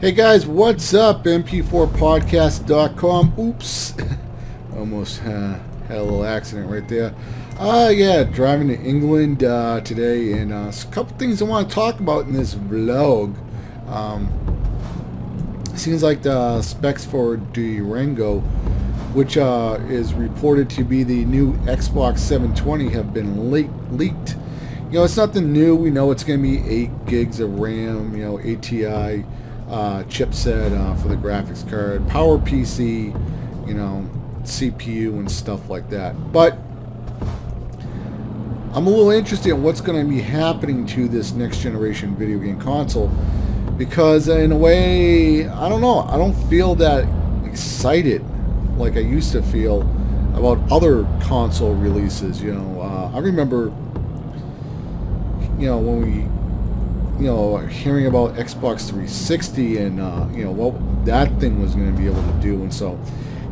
Hey guys, what's up? MP4podcast.com. Oops. Almost had a little accident right there. Yeah, driving to England today, and a couple things I want to talk about in this vlog. Seems like the specs for Durango, which is reported to be the new Xbox 720, have been leaked. You know, it's nothing new. We know it's going to be 8 gigs of RAM, you know, ATI chipset for the graphics card, power PC, you know, CPU and stuff like that. But I'm a little interested in what's going to be happening to this next generation video game console, because in a way, I don't know, I don't feel that excited like I used to feel about other console releases. You know, I remember, you know, when we, you know, hearing about Xbox 360 and you know, what that thing was going to be able to do, and so,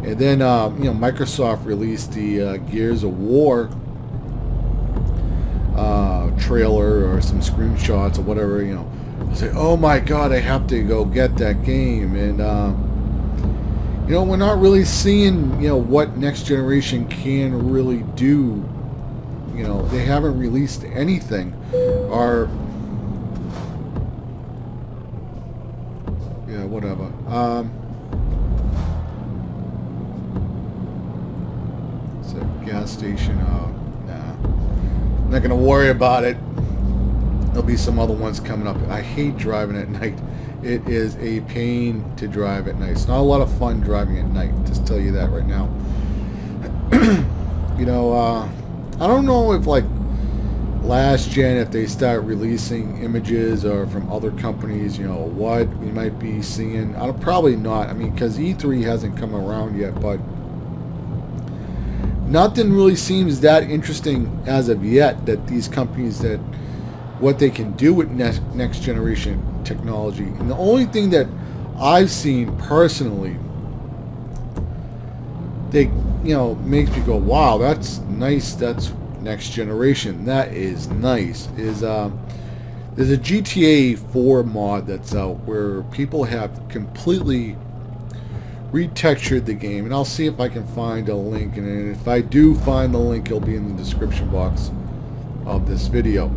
and then you know, Microsoft released the Gears of War trailer or some screenshots or whatever. You know, I was like, oh my god, I have to go get that game. And you know, we're not really seeing, you know, what next generation can really do. You know, they haven't released anything. Or yeah, whatever. It's a gas station. Nah, I'm not gonna worry about it. There'll be some other ones coming up. I hate driving at night. It is a pain to drive at night. It's not a lot of fun driving at night, just tell you that right now. You know, I don't know if, like, last gen, if they start releasing images or from other companies, you know, what we might be seeing. Probably not. I mean, because E3 hasn't come around yet, but nothing really seems that interesting as of yet, that these companies, that what they can do with next generation technology. And the only thing that I've seen personally, they, you know, makes me go, wow, that's nice, that's next generation, that is nice, is there's a GTA 4 mod that's out where people have completely retextured the game, and I'll see if I can find a link, and if I do find the link, it'll be in the description box of this video.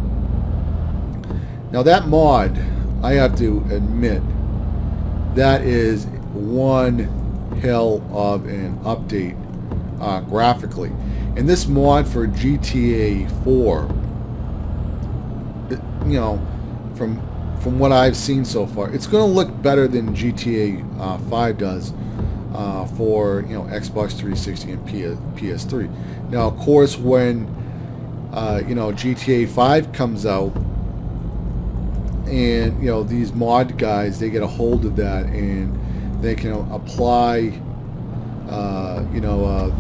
Now that mod, I have to admit, that is one hell of an update graphically. And this mod for GTA 4, you know, from what I've seen so far, it's going to look better than GTA 5 does for, you know, Xbox 360 and PS3. Now, of course, when you know, GTA 5 comes out, and you know, these mod guys, they get a hold of that and they can apply you know,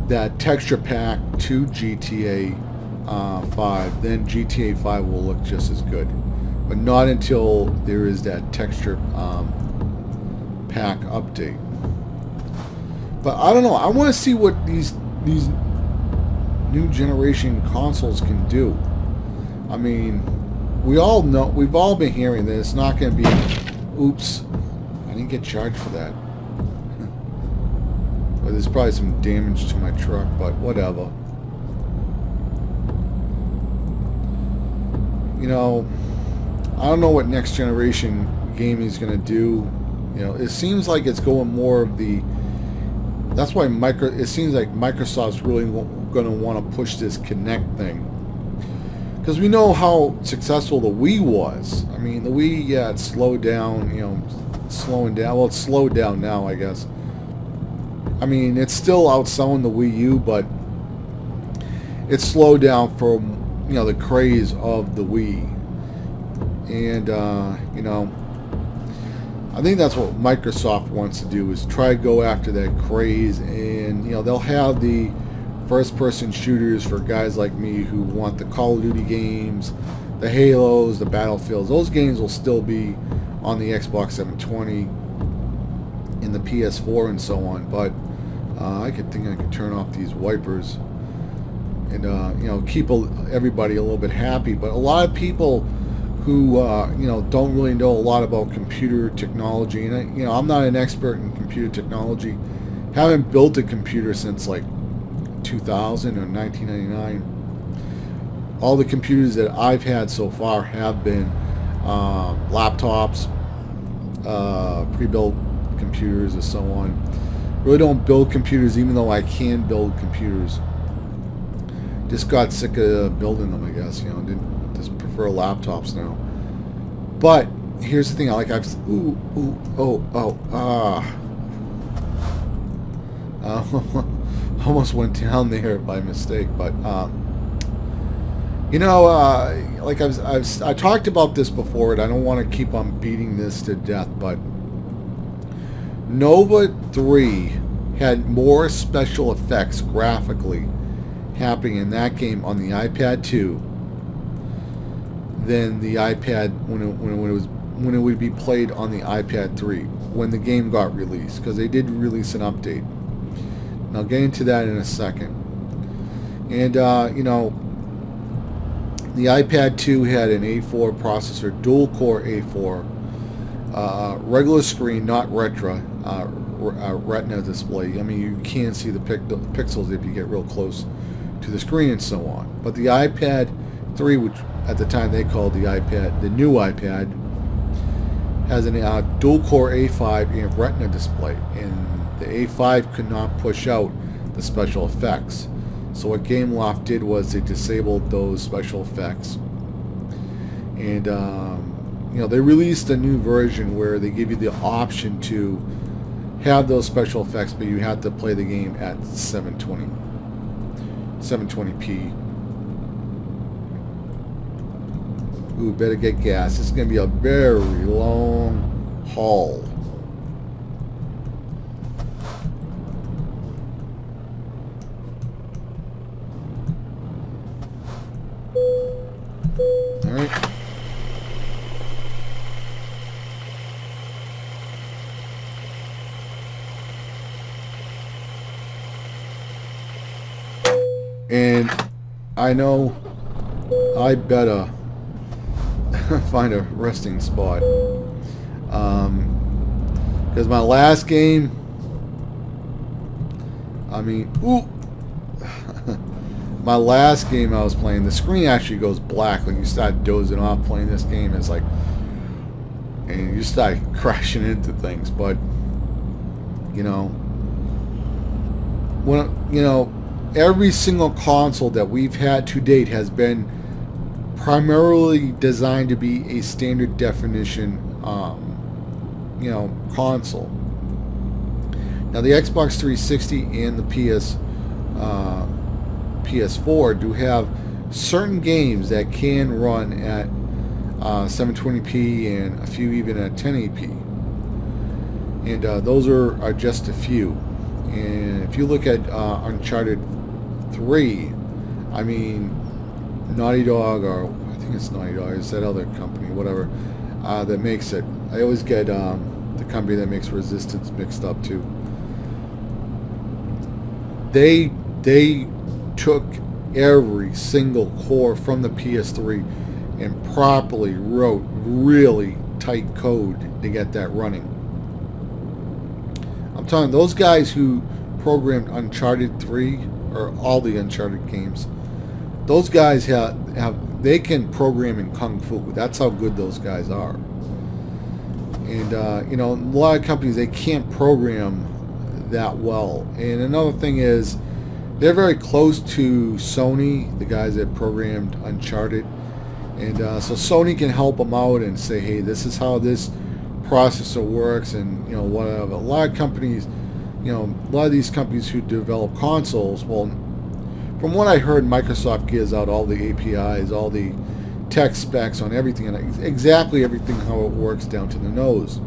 that texture pack to GTA 5, then GTA 5 will look just as good. But not until there is that texture pack update. But I don't know, I want to see what these new generation consoles can do. I mean, we all know, we've all been hearing that it's not going to be, oops, I didn't get charged for that. Well, there's probably some damage to my truck, but whatever. You know, I don't know what next generation gaming is going to do. You know, it seems like it's going more of the, that's why it seems like Microsoft's really going to want to push this Kinect thing. Because we know how successful the Wii was. I mean, the Wii, yeah, it slowed down, you know, slowing down. Well, it's slowed down now, I guess. I mean, it's still outselling the Wii U, but it's slowed down from, you know, the craze of the Wii. And, you know, I think that's what Microsoft wants to do, is try to go after that craze. And, you know, they'll have the first-person shooters for guys like me who want the Call of Duty games, the Halos, the Battlefields. Those games will still be on the Xbox 720, in the PS4 and so on. But I could turn off these wipers and you know, keep everybody a little bit happy. But a lot of people who don't really know a lot about computer technology, and I'm not an expert in computer technology. Haven't built a computer since like 2000 or 1999. All the computers that I've had so far have been laptops, pre-built computers, and so on. Really don't build computers, even though I can build computers. Just got sick of building them, I guess. Didn't just prefer laptops now. But here's the thing: almost went down there by mistake. But I talked about this before, and I don't want to keep on beating this to death, but Nova 3 had more special effects graphically happening in that game on the iPad 2 than the iPad when it would be played on the iPad 3 when the game got released, because they did release an update. And I'll get into that in a second. And the iPad 2 had an A4 processor, dual core A4, regular screen, not retina display. I mean, you can see the pixels if you get real close to the screen and so on. But the iPad 3, which at the time they called the new iPad, has a dual core A5 and retina display, and the A5 could not push out the special effects. So what GameLoft did was they disabled those special effects, and they released a new version where they give you the option to have those special effects, but you have to play the game at 720p. Ooh, better get gas. This is going to be a very long haul. Alright. And I know I better find a resting spot. Because my last game, my last game I was playing, the screen actually goes black when you start dozing off playing this game. It's like, and you start crashing into things. But every single console that we've had to date has been primarily designed to be a standard definition console. Now the Xbox 360 and the PS4 do have certain games that can run at 720p and a few even at 1080p, and those are just a few. And if you look at Uncharted 3, I mean, Naughty Dog, or I think it's Naughty Dog, it's that other company, whatever, that makes it. I always get the company that makes Resistance mixed up too. They took every single core from the PS3 and properly wrote really tight code to get that running. I'm telling you, those guys who programmed Uncharted 3, or all the Uncharted games, those guys they can program in Kung Fu. That's how good those guys are. And a lot of companies, they can't program that well. And another thing is, they're very close to Sony, the guys that programmed Uncharted, and so Sony can help them out and say, hey, this is how this processor works, and whatever. A lot of companies, a lot of these companies who develop consoles, well, from what I heard, Microsoft gives out all the APIs, all the tech specs on everything, and exactly everything how it works down to the nose,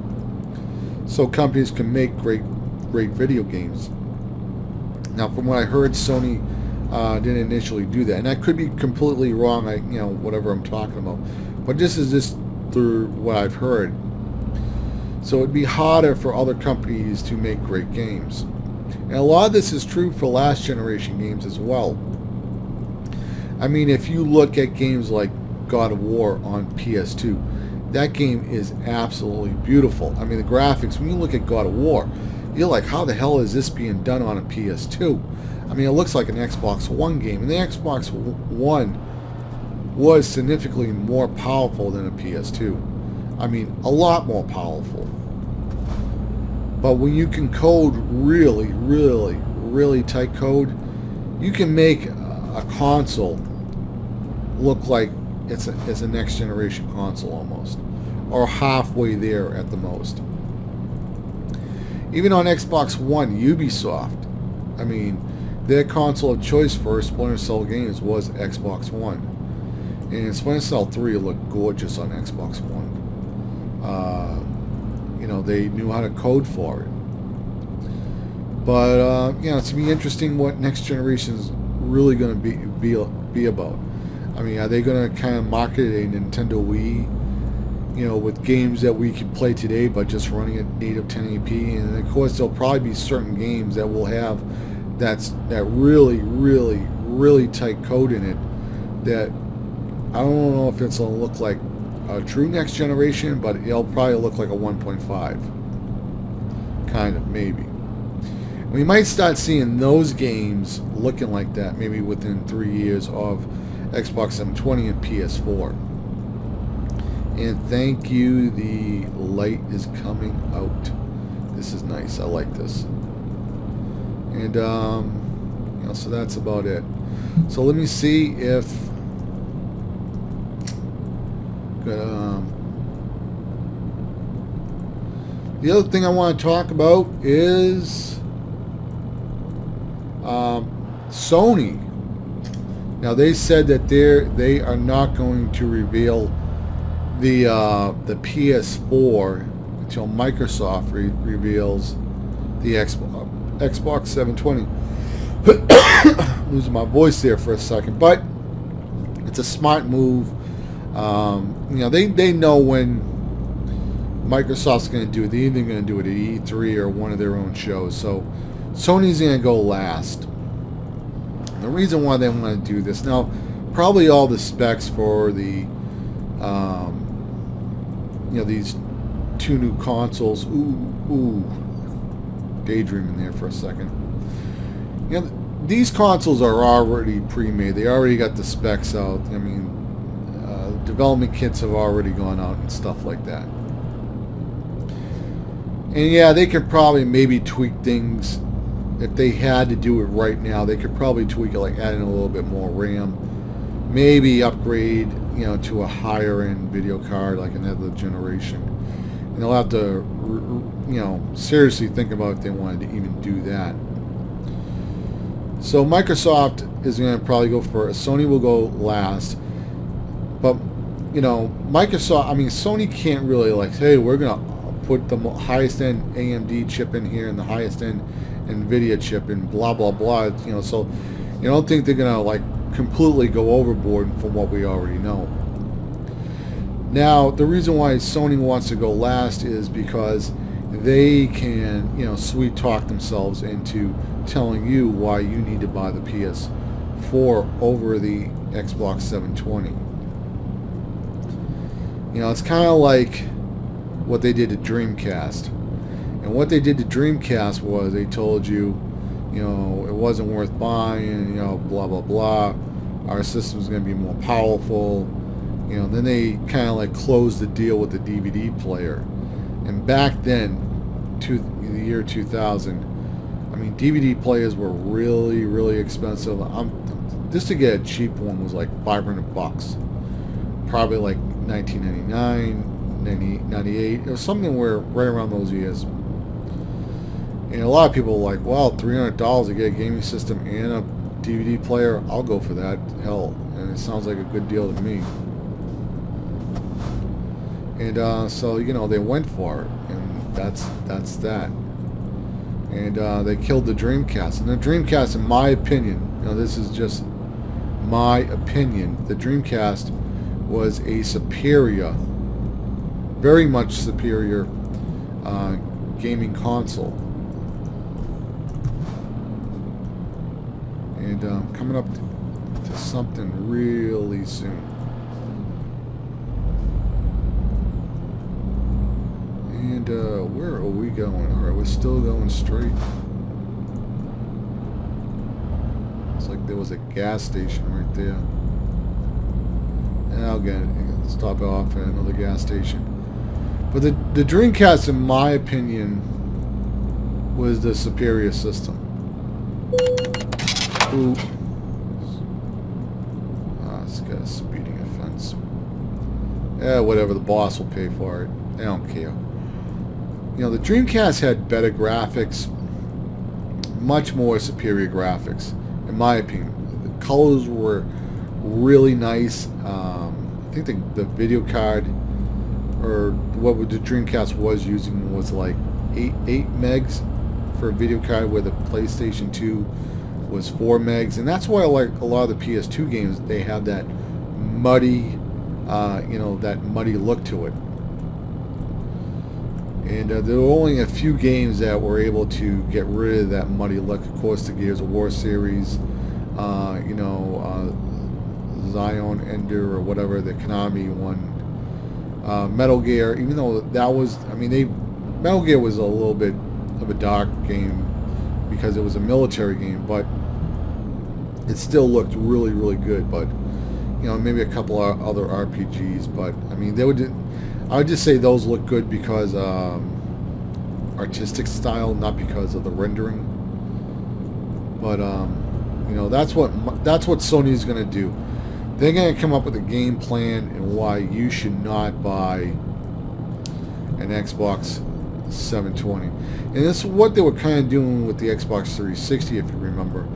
so companies can make great video games. Now, from what I heard, Sony didn't initially do that, and I could be completely wrong. Whatever I'm talking about, but this is just through what I've heard. So it'd be harder for other companies to make great games, and a lot of this is true for last generation games as well. I mean, if you look at games like God of War on PS2. That game is absolutely beautiful. I mean, the graphics, when you look at God of War, you're like, how the hell is this being done on a PS2? I mean, it looks like an Xbox One game, and the Xbox One was significantly more powerful than a PS2. I mean, a lot more powerful. But when you can code really, really, really tight code, you can make a console look like it's a next generation console almost, or halfway there at the most. Even on Xbox One, Ubisoft, I mean, their console of choice for Splinter Cell games was Xbox One, and Splinter Cell 3 looked gorgeous on Xbox One. You know, they knew how to code for it. But you know, it's gonna be interesting what next generation is really going to be about. I mean, are they going to kind of market a Nintendo Wii, you know, with games that we can play today, but just running at native 1080p? And of course, there'll probably be certain games that will have that really, really, really tight code in it. That I don't know if it's going to look like a true next generation, but it'll probably look like a 1.5, kind of, maybe. We might start seeing those games looking like that maybe within 3 years of Xbox 720 and PS4. And thank you, the light is coming out. This is nice. I like this. And you know, so that's about it. So let me see if the other thing I want to talk about is Sony. Now they said that they are not going to reveal the PS4 until Microsoft reveals the Xbox 720. Losing my voice there for a second, but it's a smart move. You know, they know when Microsoft's going to do it. They're either going to do it at E3 or one of their own shows. So Sony's going to go last. The reason why they want to do this, now probably all the specs for the you know, these two new consoles, daydreaming there for a second. You know, these consoles are already pre-made. They already got the specs out. I mean, development kits have already gone out and stuff like that. And yeah, they could probably maybe tweak things. If they had to do it right now, they could probably tweak it, like adding a little bit more RAM, maybe upgrade, you know, to a higher end video card, like another generation. And they'll have to, you know, seriously think about if they wanted to even do that. So Microsoft is going to probably go first. Sony will go last. But, you know, Microsoft, I mean, Sony can't really like, hey, we're going to put the highest end AMD chip in here and the highest end NVIDIA chip and blah blah blah, you know. So you don't think they're gonna like completely go overboard from what we already know. Now the reason why Sony wants to go last is because they can, you know, sweet talk themselves into telling you why you need to buy the PS4 over the Xbox 720. You know, it's kind of like what they did to Dreamcast. And what they did to Dreamcast was they told you, you know, it wasn't worth buying, you know, blah, blah, blah. Our system's going to be more powerful. You know, then they kind of like closed the deal with the DVD player. And back then, the year 2000, I mean, DVD players were really, really expensive. Just to get a cheap one was like $500. Probably like 1999, 98. It was something where right around those years. And a lot of people are like, well, $300 to get a gaming system and a DVD player, I'll go for that. Hell, and it sounds like a good deal to me. And so, you know, they went for it, and that's that. And they killed the Dreamcast. And the Dreamcast, in my opinion, you know, this is just my opinion, the Dreamcast was a superior, very much superior gaming console. And coming up to something really soon. And where are we going? Alright, we're still going straight. It's like there was a gas station right there. And I'll get it. Stop off at another gas station. But the Dreamcast, in my opinion, was the superior system. Ooh. It's got a speeding offense. Yeah, whatever. The boss will pay for it. I don't care. You know, the Dreamcast had better graphics. Much more superior graphics, in my opinion. The colors were really nice. I think the video card, or what the Dreamcast was using, was like 8 megs for a video card, where the PlayStation 2 was 4 megs, and that's why I like a lot of the PS2 games. They have that muddy, you know, that muddy look to it. And there were only a few games that were able to get rid of that muddy look. Of course, the Gears of War series, you know, Zion Ender or whatever, the Konami one, Metal Gear. Even though that was, I mean, Metal Gear was a little bit of a dark game because it was a military game, but it still looked really, really good. But you know, maybe a couple of other RPGs, but I mean, I would just say those look good because artistic style, not because of the rendering. But you know, that's what Sony is going to do. They're going to come up with a game plan and why you should not buy an Xbox 720. And this is what they were kind of doing with the Xbox 360, if you remember.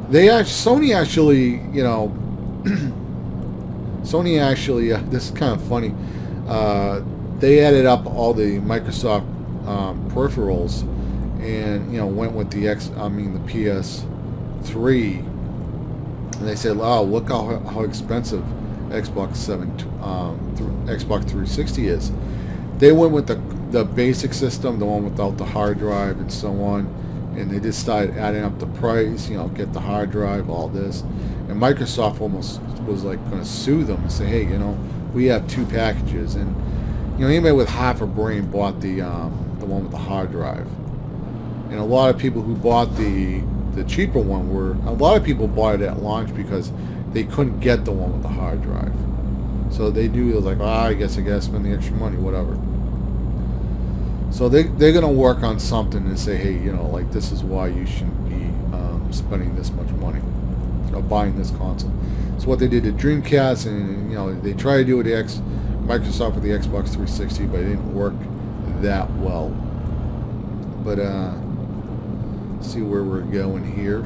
Sony actually, you know, Sony actually, this is kind of funny. They added up all the Microsoft peripherals, and you know, went with the PS3, and they said, "Oh, look how expensive Xbox 360 is." They went with the basic system, the one without the hard drive and so on, and they just started adding up the price. You know, get the hard drive, all this, and Microsoft almost was like going to sue them and say, "Hey, you know, we have two packages," and you know, anybody with half a brain bought the one with the hard drive. And a lot of people who bought the cheaper one a lot of people bought it at launch because they couldn't get the one with the hard drive. So they knew, it was like, I guess I gotta spend the extra money, whatever. So they're gonna work on something and say, hey, you know, like, this is why you shouldn't be spending this much money or buying this console. So what they did to Dreamcast, and you know, they tried to do it with Microsoft with the Xbox 360, but it didn't work that well. But see where we're going here.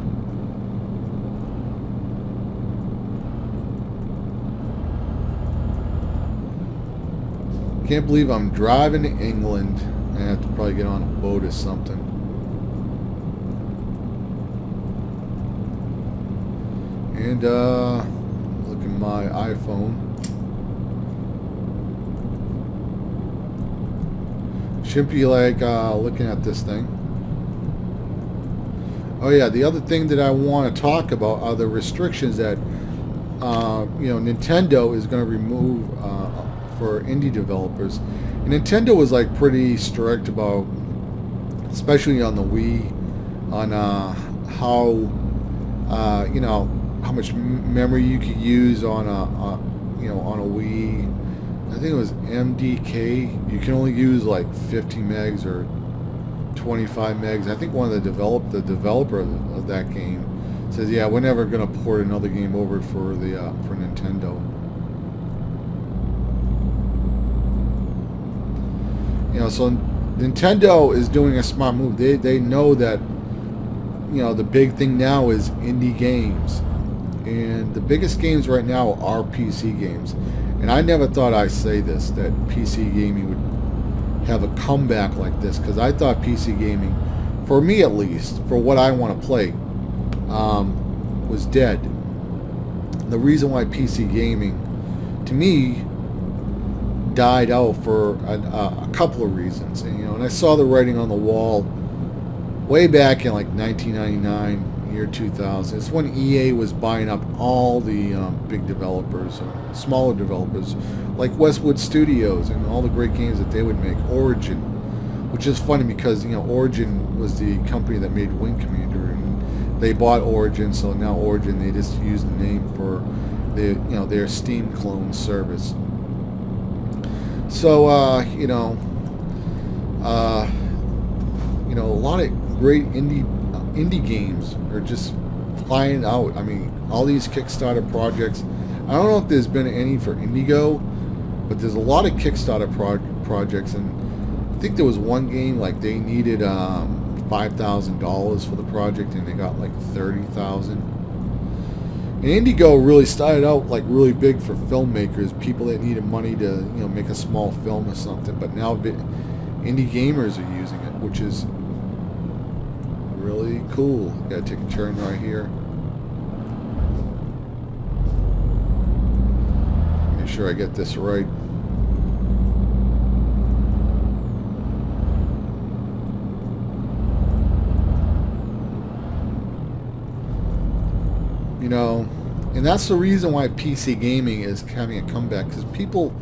Can't believe I'm driving to England. I have to probably get on a boat or something. And look at my iPhone. Shouldn't be like looking at this thing. Oh yeah, the other thing that I want to talk about are the restrictions that you know, Nintendo is going to remove for indie developers. And Nintendo was like pretty strict about, especially on the Wii, on how you know, how much memory you could use on a you know, on a Wii. I think it was MDK. You can only use like 50 megs or 25 megs. I think one of the developer of that game says, yeah, we're never going to port another game over for Nintendo. You know, so Nintendo is doing a smart move. They know that, you know, the big thing now is indie games, and the biggest games right now are PC games. And I never thought I'd say this, that PC gaming would have a comeback like this, because I thought PC gaming, for me at least, for what I want to play, was dead. The reason why PC gaming, to me, died out for a couple of reasons. And, you know, and I saw the writing on the wall way back in like 1999, year 2000. It's when EA was buying up all the big developers, smaller developers, like Westwood Studios, and all the great games that they would make. Origin, which is funny because, you know, Origin was the company that made Wing Commander, and they bought Origin, so now Origin, they just use the name for their, you know, their Steam clone service. So you know, a lot of great indie games are just flying out. I mean, all these Kickstarter projects. I don't know if there's been any for Indigo, but there's a lot of Kickstarter projects, and I think there was one game like they needed $5,000 for the project, and they got like $30,000. And Indigo really started out like really big for filmmakers, people that needed money to, you know, make a small film or something. But now indie gamers are using it, which is really cool. Gotta take a turn right here. Make sure I get this right. You know, and that's the reason why PC gaming is having a comeback, because people,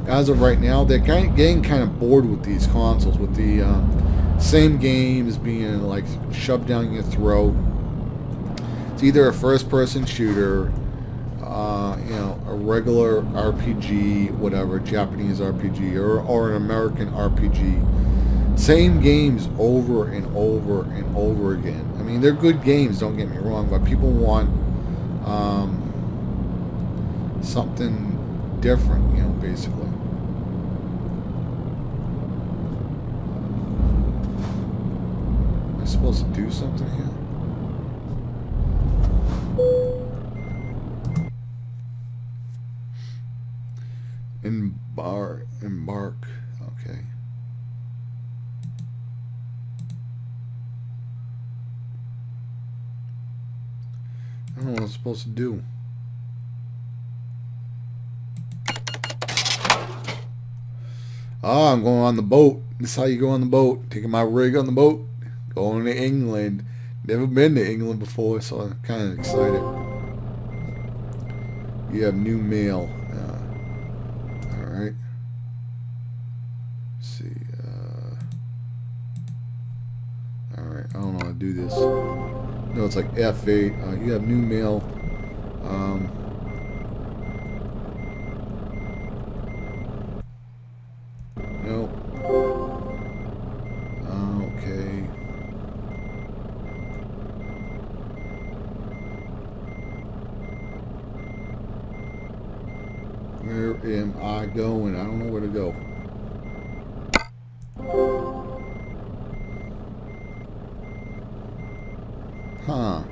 as of right now, they're getting kind of bored with these consoles, with the same games being like shoved down your throat. It's either a first-person shooter, you know, a regular RPG, whatever, Japanese RPG, or an American RPG. Same games over and over and over again. I mean, they're good games, don't get me wrong, but people want something different, you know, basically. Am I supposed to do something here? Embark. Okay. I don't know what I'm supposed to do. Ah, I'm going on the boat. This is how you go on the boat. Taking my rig on the boat. Going to England. Never been to England before, so I'm kind of excited. You have new mail. Alright. Let's see. Alright, I don't know how to do this. No, it's like F8. You have new mail. No. Okay. Where am I going? I don't know where to go. Huh.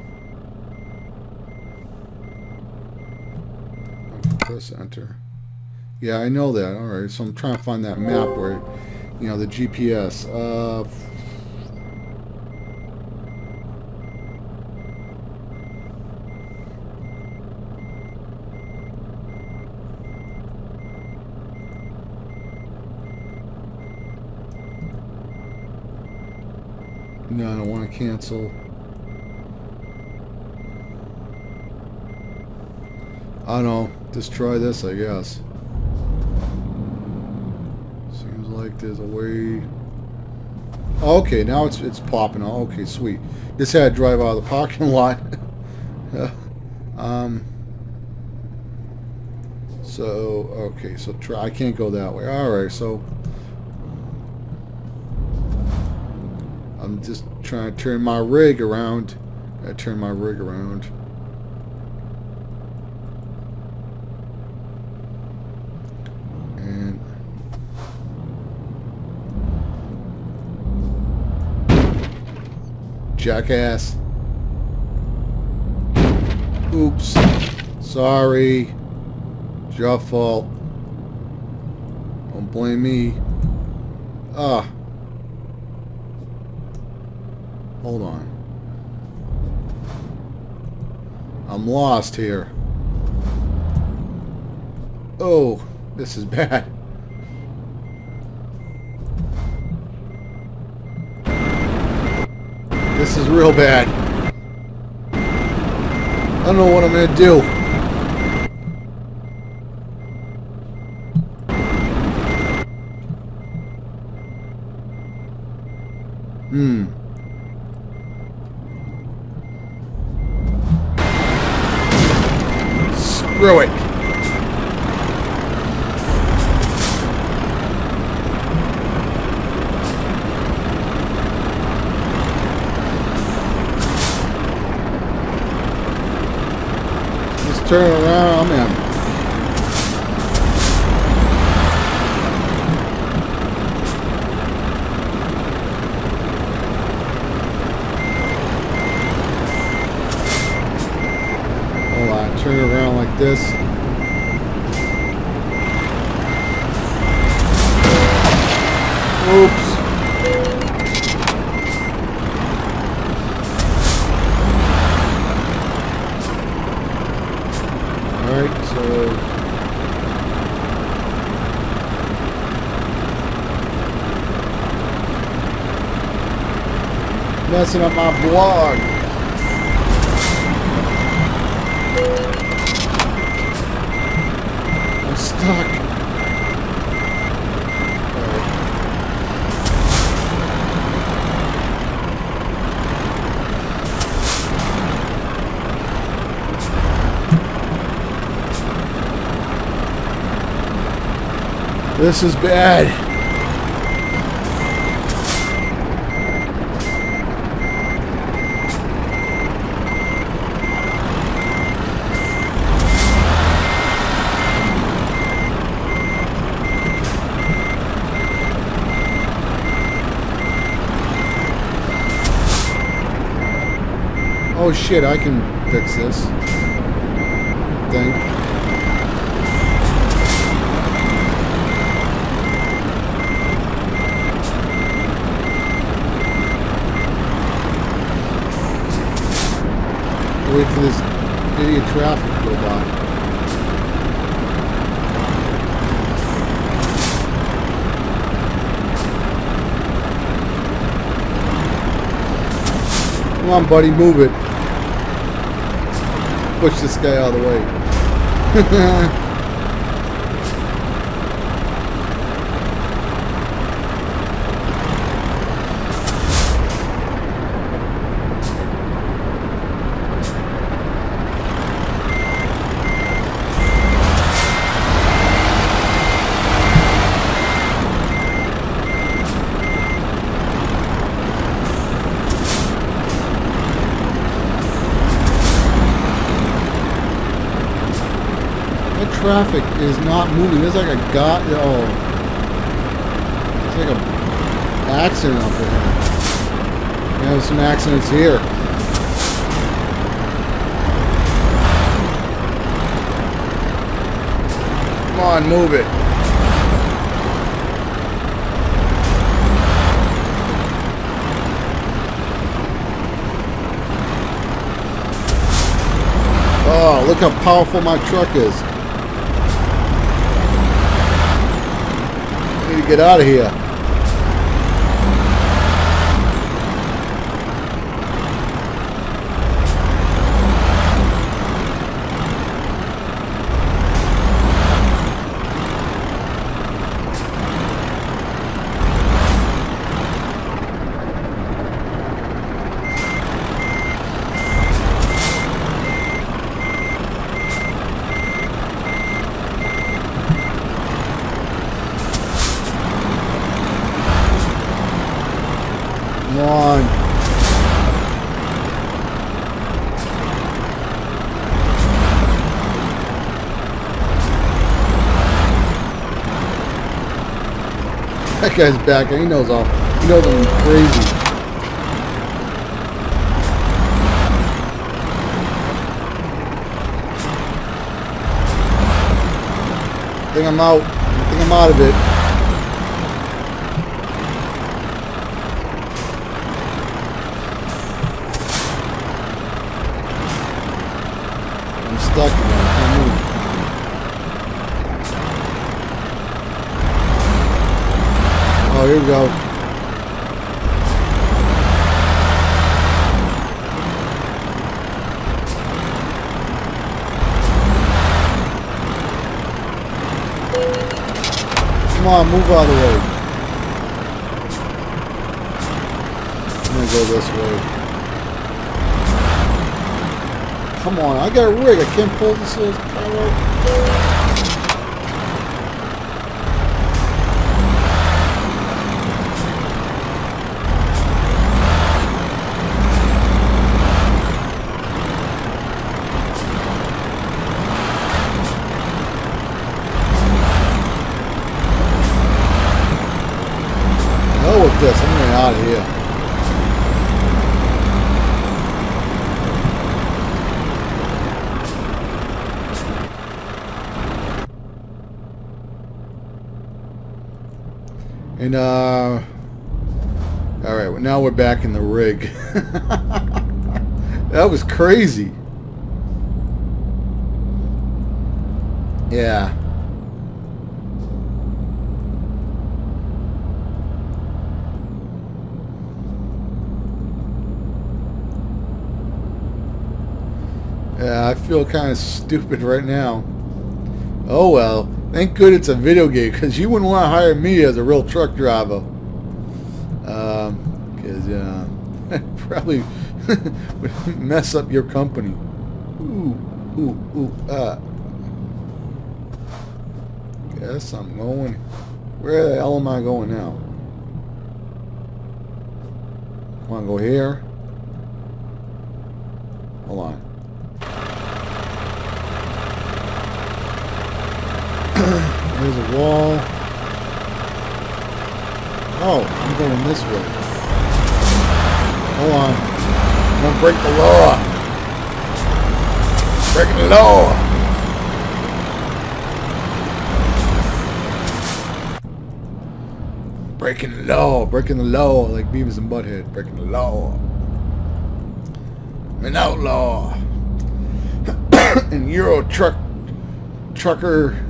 Press enter. Yeah, I know that. Alright, so I'm trying to find that map where, you know, the GPS. No, I don't want to cancel. I don't know. Just try this, I guess. Seems like there's a way. Oh, okay, now it's popping. Oh, okay, sweet. Just had to drive out of the parking lot. So okay, so try. I can't go that way. All right, so I'm just trying to turn my rig around. I turn my rig around. And jackass. Oops. Sorry. It's your fault. Don't blame me. Ah. Hold on. I'm lost here. Oh, this is bad. This is real bad. I don't know what I'm gonna do. Screw it. Just turn around, I'm in. Turn it around like this. Oops. Alright, so messing up my blog. Stuck. This is bad. Oh shit, I can fix this thing. Wait for this idiot traffic to go by. Come on, buddy, move it. Push this guy out of the way. Traffic is not moving. There's like a guy. Oh, it's like a accident up there. We have some accidents here. Come on, move it. Oh, look how powerful my truck is. To get out of here. Come on. That guy's back and he knows I'm crazy. I think I'm out. I think I'm out of it. Stuck in there. I can't move. Oh, here we go. Come on, move out of the way. gonna go this way. Come on, I got a rig. I can't pull this little power. With this, I'm getting out of here. And all right, well, now we're back in the rig. That was crazy. Yeah. Yeah, I feel kind of stupid right now. Oh well, thank good it's a video game, because you wouldn't want to hire me as a real truck driver. Because probably would mess up your company. Guess I'm going. Where the hell am I going now? Want to go here? Hold on. There's a wall. Oh, I'm going this way. Hold on. I'm going to break the law. Breaking the law. Breaking the law. Breaking the law. Like Beavis and Butthead. Breaking the law. I'm an outlaw. And Euro Trucker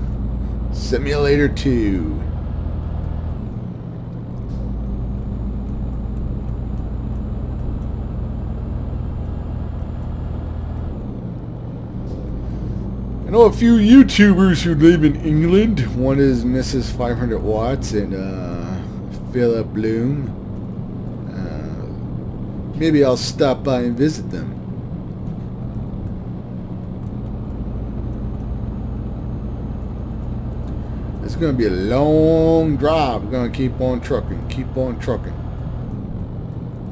Simulator 2. I know a few YouTubers who live in England. One is Mrs. 500 Watts and Philip Bloom. Maybe I'll stop by and visit them. It's going to be a long drive. We're going to keep on trucking.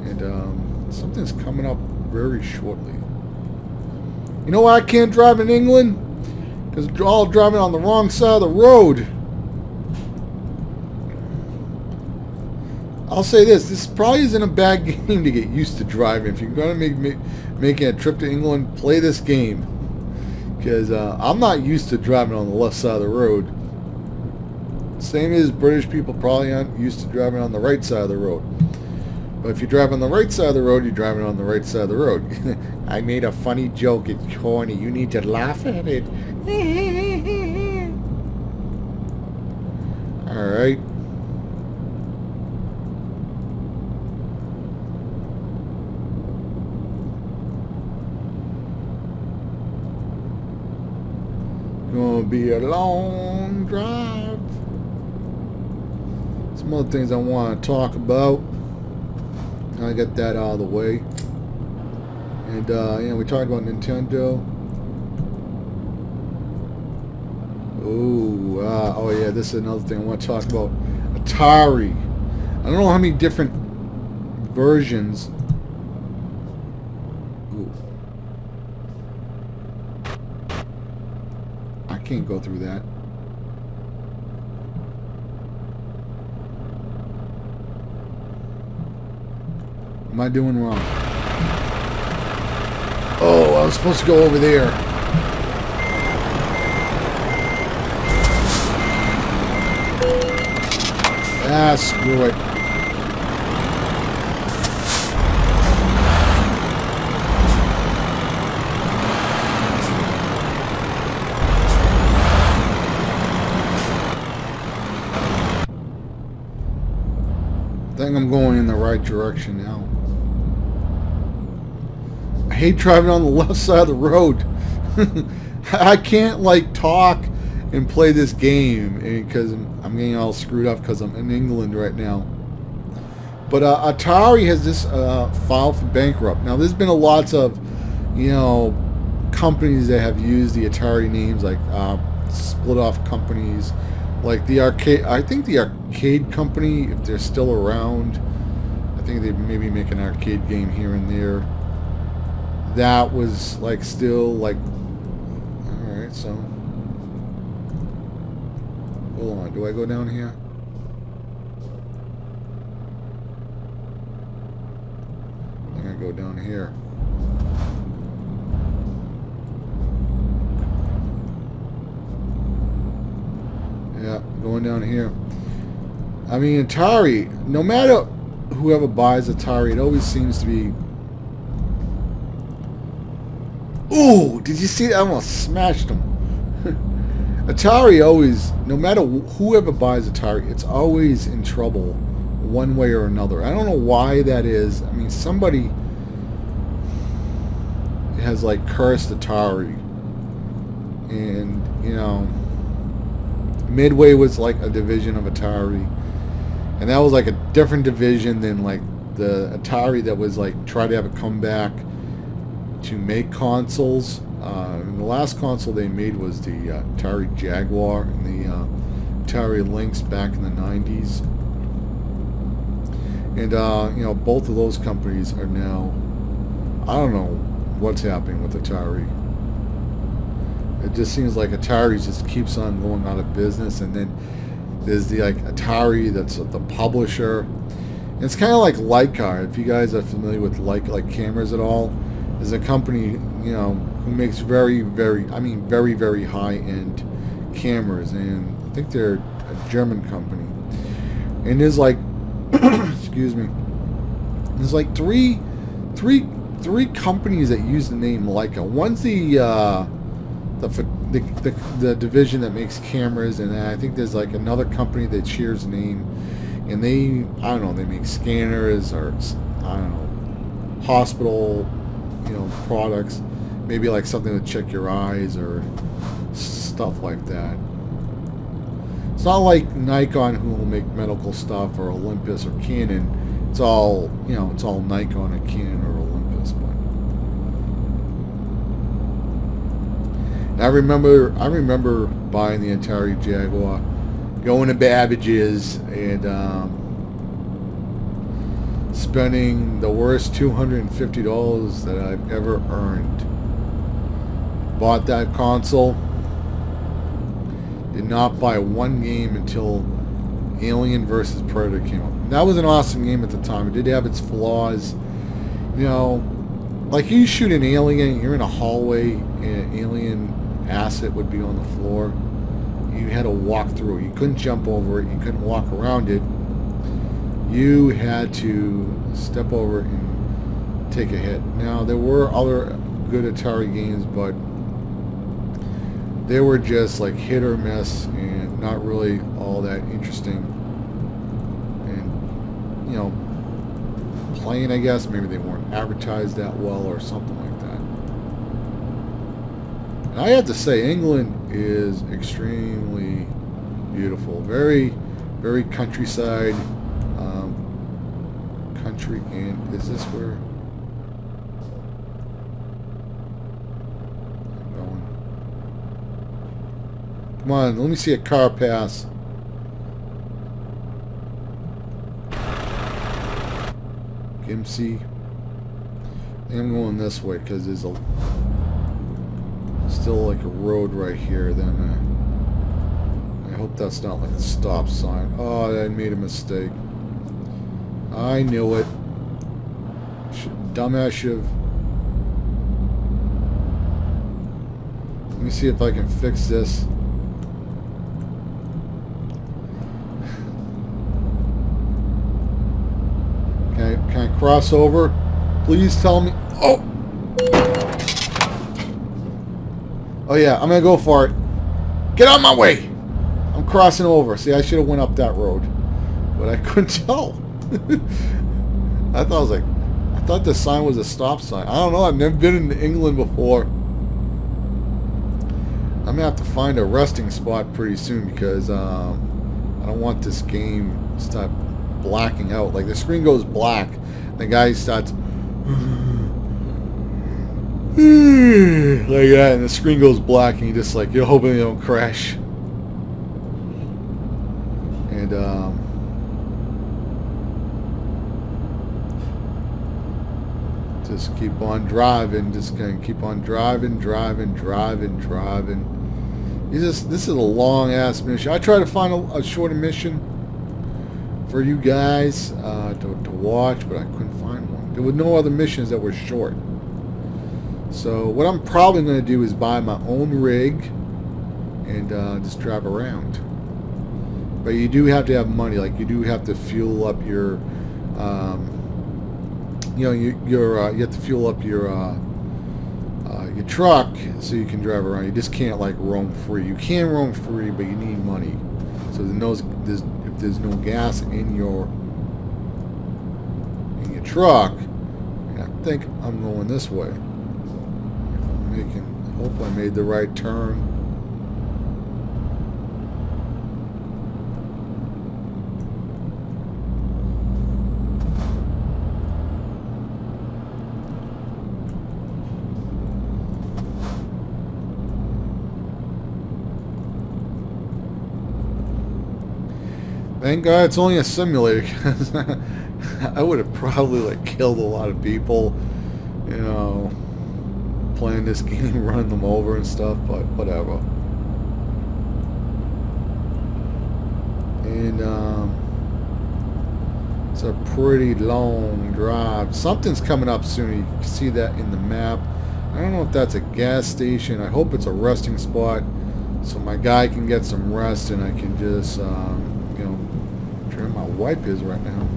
And something's coming up very shortly. You know why I can't drive in England? Because they're all driving on the wrong side of the road. I'll say this probably isn't a bad game to get used to driving. If you're going to be making a trip to England, play this game. Because I'm not used to driving on the left side of the road. Same as British people probably aren't used to driving on the right side of the road. But if you drive on the right side of the road, you're driving on the right side of the road. I made a funny joke. It's corny. You need to laugh at it. Alright. Gonna be a long drive. Some other things I want to talk about. I got that out of the way. And yeah, we talked about Nintendo. Oh yeah, this is another thing I want to talk about. Atari. I don't know how many different versions. Ooh. I can't go through that. What am I doing wrong? Oh, I was supposed to go over there. Ah, screw it. I think I'm going in the right direction now. I hate driving on the left side of the road. I can't like talk and play this game because I'm getting all screwed up because I'm in England right now. But Atari has this filed for bankrupt. Now, there's been a lots of, you know, companies that have used the Atari names, like split off companies, like the arcade. I think the arcade company, if they're still around, I think they maybe make an arcade game here and there. That was like still like, all right. So hold on. Do I go down here? I'm gonna go down here. Yeah, going down here. I mean, Atari, no matter whoever buys Atari, it always seems to be... Ooh, did you see that? I almost smashed him. Atari always, no matter whoever buys Atari, it's always in trouble one way or another. I don't know why that is. I mean, somebody has like cursed Atari. And, you know... Midway was like a division of Atari, and that was like a different division than like the Atari that was like try to have a comeback to make consoles. And the last console they made was the Atari Jaguar and the Atari Lynx back in the 90s. And you know, both of those companies are now, I don't know what's happening with Atari. It just seems like Atari just keeps on going out of business, and then there's the like Atari that's the publisher. And it's kind of like Leica. If you guys are familiar with like cameras at all, there's a company, you know, who makes very high-end cameras, and I think they're a German company. And there's like, excuse me, there's like three companies that use the name Leica. One's the division that makes cameras, and I think there's like another company that shares the name, and they, I don't know, they make scanners, or I don't know, hospital, you know, products, maybe like something to check your eyes or stuff like that. It's not like Nikon, who will make medical stuff, or Olympus or Canon. It's all, you know, it's all Nikon or Canon or Olympus. But I remember buying the Atari Jaguar, going to Babbage's, and spending the worst $250 that I've ever earned. Bought that console. Did not buy one game until Alien vs. Predator came out. That was an awesome game at the time. It did have its flaws. You know, like you shoot an alien, you're in a hallway, and an alien asset would be on the floor. You had to walk through it. You couldn't jump over it. You couldn't walk around it. You had to step over it and take a hit. Now, there were other good Atari games, but they were just like hit or miss and not really all that interesting. And, you know, playing, I guess, maybe they weren't advertised that well or something like that. And I have to say, England is extremely beautiful. Very, very countryside country. And is this where I'm going? Come on, let me see a car pass. Gimpsey. I'm going this way because there's a still like a road right here. Then I hope that's not like a stop sign. Oh, I made a mistake. I knew it. Dumbass should have. Let me see if I can fix this. Can I cross over? Please tell me. Oh! Oh yeah, I'm gonna go for it. Get out of my way! I'm crossing over. See, I should have went up that road, but I couldn't tell. I thought the sign was a stop sign. I don't know. I've never been in England before. I'm gonna have to find a resting spot pretty soon because I don't want this game to start blacking out. Like the screen goes black. The guy starts like that, and the screen goes black, and you just like, you're hoping you don't crash. And just keep on driving. Just gonna keep on driving. This is a long ass mission. I try to find a shorter mission for you guys to watch, but I couldn't find one. There were no other missions that were short. So what I'm probably going to do is buy my own rig and just drive around. But you do have to have money. Like you do have to fuel up your, you have to fuel up your truck so you can drive around. You just can't like roam free. You can roam free, but you need money. So if there's no gas in your truck, I think I'm going this way. I hope I made the right turn. Thank God it's only a simulator, because I would have probably like killed a lot of people, you know, playing this game, running them over and stuff, but whatever. And it's a pretty long drive. Something's coming up soon. You can see that in the map. I don't know if that's a gas station. I hope it's a resting spot, so my guy can get some rest and I can just, you know, where my wipe is right now.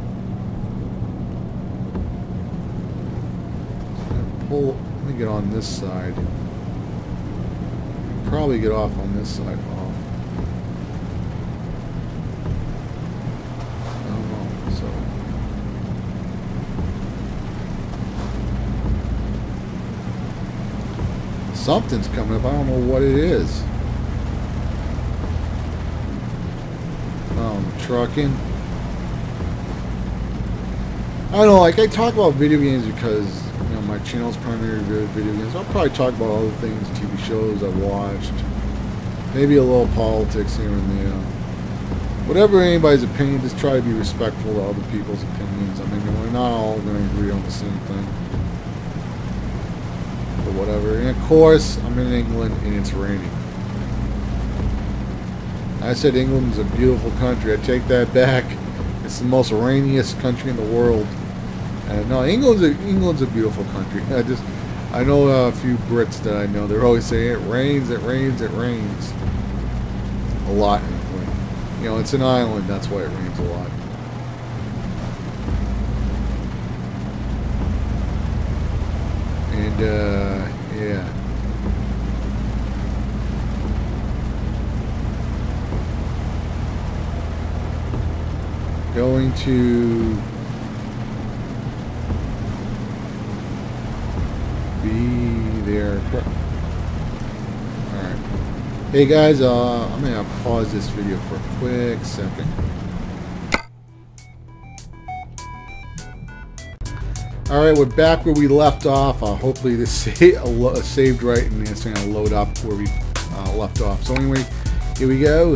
Let me get on this side. Probably get off on this side. Off. I don't know. So something's coming up. I don't know what it is. Trucking. I don't know, like I talk about video games because, you know, my channel's primarily video games. I'll probably talk about other things, TV shows I've watched. Maybe a little politics here and there. Whatever anybody's opinion, just try to be respectful to other people's opinions. I mean, we're not all going to agree on the same thing. But whatever. And of course, I'm in England and it's raining. I said England's a beautiful country. I take that back. It's the most rainiest country in the world. No, England's a beautiful country. I know a few Brits that I know. They're always saying it rains, it rains, it rains. A lot in England. You know, it's an island. That's why it rains a lot. And yeah. Going to be there. Alright. Hey guys, I'm going to pause this video for a quick second. Alright, we're back where we left off. Hopefully this saved right and it's going to load up where we left off. So anyway, here we go.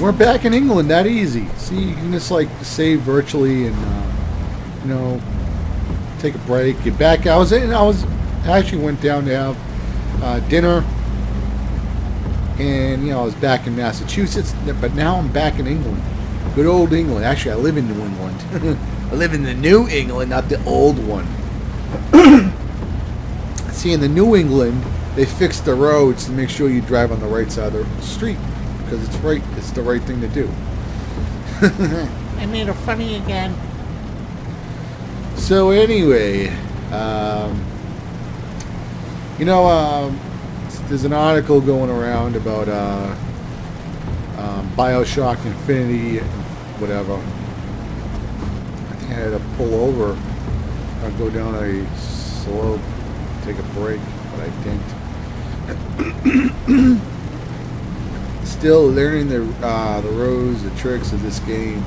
We're back in England, that easy. See, you can just like save virtually and you know, take a break. Get back. I actually went down to have dinner, and you know I was back in Massachusetts, but now I'm back in England. Good old England. Actually, I live in New England. I live in the New England, not the old one. See, in the New England, they fixed the roads to make sure you drive on the right side of the street. Because it's right, it's the right thing to do. I made her funny again. So anyway, you know, there's an article going around about BioShock Infinity and whatever. I think I had to pull over I'd go down a slope, take a break, but I didn't. Still learning the rows, the tricks of this game.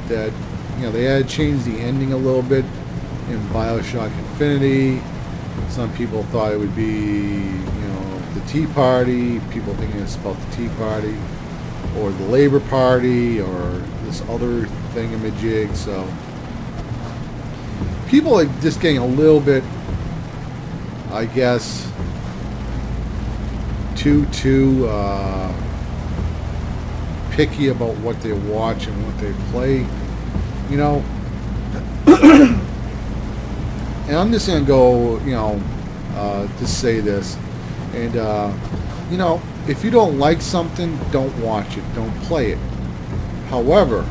That, you know, they had changed the ending a little bit in BioShock Infinity. Some people thought it would be, you know, the Tea Party. People thinking it's about the Tea Party, or the Labor Party, or this other thingamajig. So people are just getting a little bit, I guess, too picky about what they watch and what they play, you know. And I'm just gonna go, you know, just say this, and you know, if you don't like something, don't watch it, don't play it. However,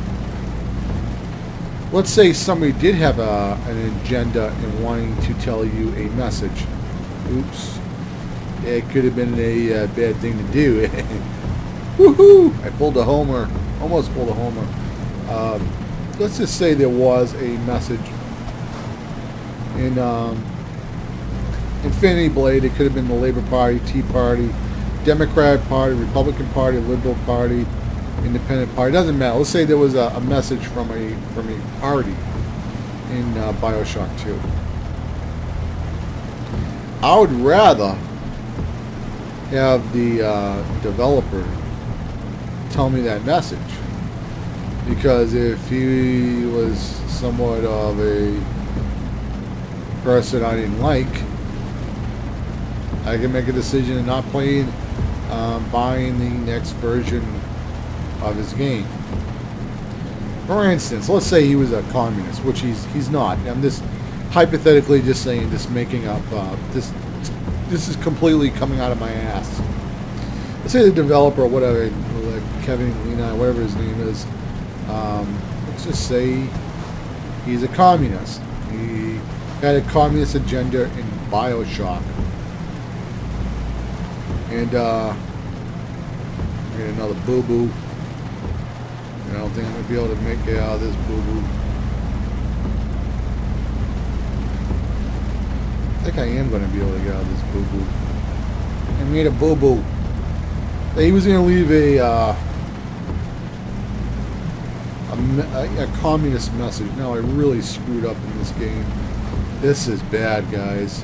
let's say somebody did have an agenda in wanting to tell you a message. Oops. It could have been a bad thing to do. Woohoo! I pulled a homer. Almost pulled a homer. Let's just say there was a message in Infinity Blade. It could have been the Labor Party, Tea Party, Democrat Party, Republican Party, Liberal Party, Independent Party. It doesn't matter. Let's say there was a message from a party in BioShock 2. I would rather have the developer tell me that message, because if he was somewhat of a person I didn't like, I can make a decision of not playing, buying the next version of his game. For instance, let's say he was a communist, which he's not. I'm just hypothetically just saying, just making up. This is completely coming out of my ass. Let's say the developer, or whatever, like Kevin Lena, whatever his name is. Let's just say he's a communist. He had a communist agenda in BioShock. And I get another boo-boo. I don't think I'm going to be able to make it out of this boo-boo. I think I am going to be able to get out of this boo-boo. I made a boo-boo. He was going to leave a communist message. Now I really screwed up in this game. This is bad, guys.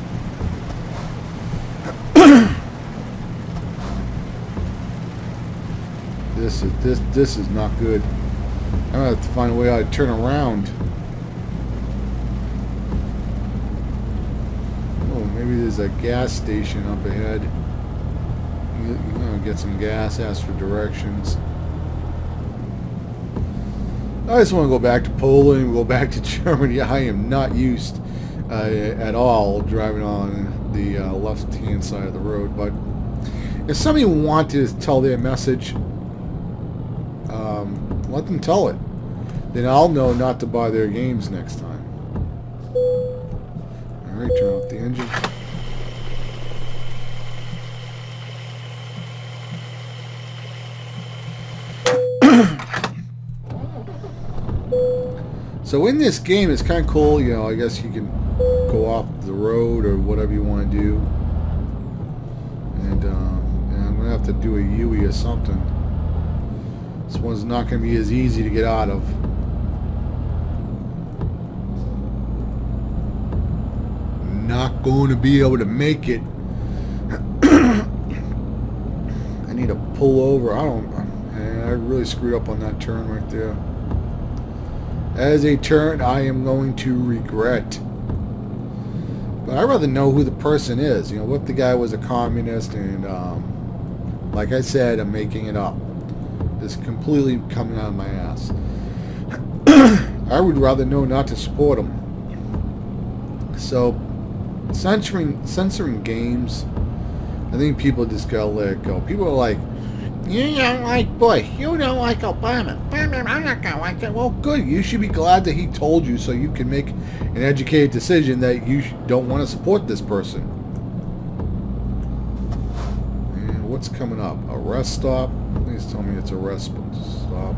This is not good. I'm gonna have to find a way how to turn around. Oh, maybe there's a gas station up ahead. You're gonna get some gas. Ask for directions. I just want to go back to Poland, go back to Germany. I am not used at all driving on the left-hand side of the road. But if somebody wanted to tell their message, let them tell it. Then I'll know not to buy their games next time. Alright, turn off the engine. So in this game, it's kind of cool, you know, I guess you can go off the road or whatever you want to do. And I'm going to have to do a Yui or something. This one's not going to be as easy to get out of. Not going to be able to make it. I need to pull over. I really screwed up on that turn right there. As a turn I am going to regret. But I'd rather know who the person is. You know, what if the guy was a communist and, like I said, I'm making it up. This is completely coming out of my ass. I would rather know not to support him. So, censoring games, I think people just gotta let it go. People are like, you don't like Bush, you don't like Obama. I'm not gonna like it. Well, good. You should be glad that he told you, so you can make an educated decision that you don't want to support this person. And what's coming up? A rest stop? Please tell me it's a rest stop.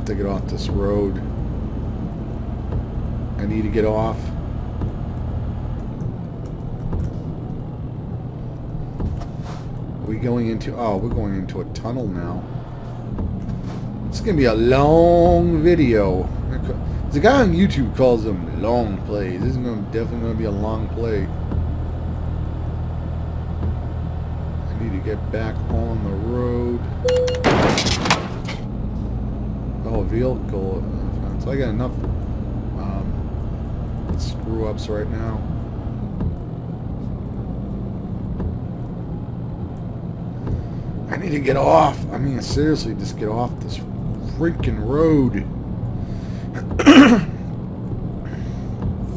have to get off this road. I need to get off. Are we going into... Oh, we're going into a tunnel now. It's going to be a long video. There's a guy on YouTube calls them long plays. This is definitely going to be a long play. I need to get back on the road. Oh, vehicle. So I got enough screw-ups right now. I need to get off. I mean, seriously, just get off this freaking road.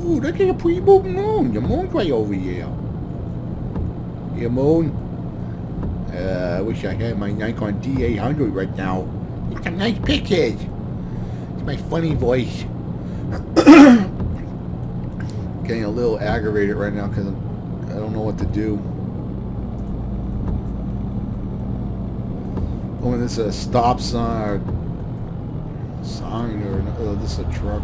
Ooh, look at the pre-boot moon. The moon's right over here. Yeah, moon. I wish I had my Nikon D800 right now. It's some nice pictures. It's my funny voice. Getting a little aggravated right now because I don't know what to do. Oh, this is a stop sign or this is a truck.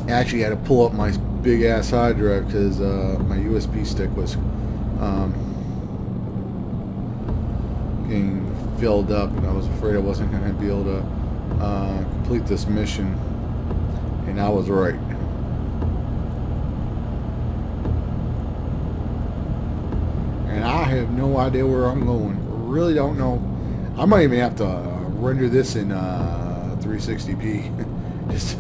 Actually, I had to pull up my big ass hard drive because my USB stick was getting filled up, and I was afraid I wasn't going to be able to complete this mission, and I was right. And I have no idea where I'm going. Really don't know. I might even have to render this in 360p. Just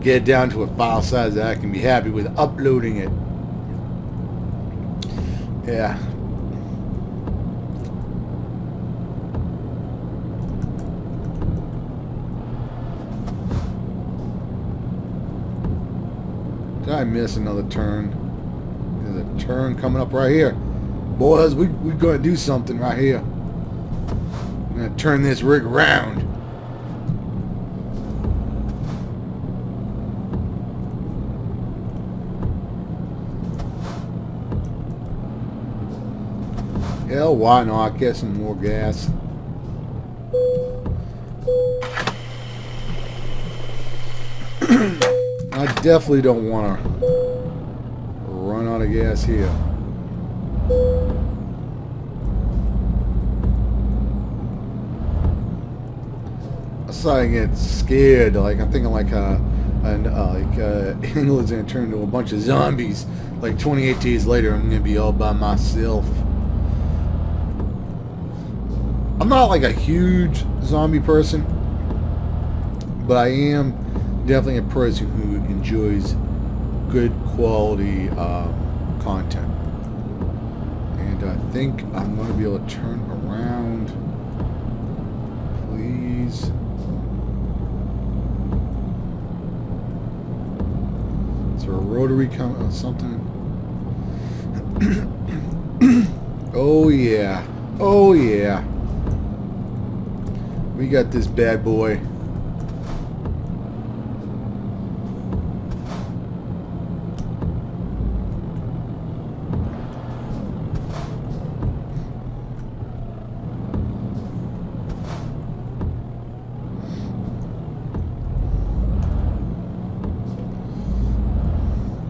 get it down to a file size that I can be happy with uploading it. Yeah. Did I miss another turn? There's a turn coming up right here. Boys, we're going to do something right here. I'm going to turn this rig around. Hell, why not? Get some more gas. I definitely don't want to run out of gas here. I started to get scared. Like I'm thinking like England's gonna turn into a bunch of zombies. Like 28 days later, I'm gonna be all by myself. I'm not like a huge zombie person, but I am definitely a person who enjoys good quality content. And I think I'm going to be able to turn around. Please. Is there a rotary something? Oh yeah. Oh yeah. We got this bad boy.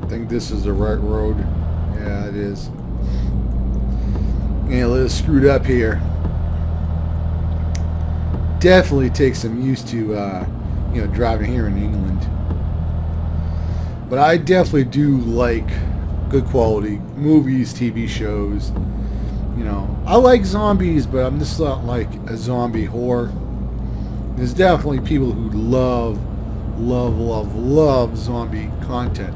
I think this is the right road. Yeah, it is. Yeah, a little screwed up here. Definitely takes some used to, you know, driving here in England. But I definitely do like good quality movies, TV shows. You know, I like zombies, but I'm just not like a zombie whore. There's definitely people who love zombie content.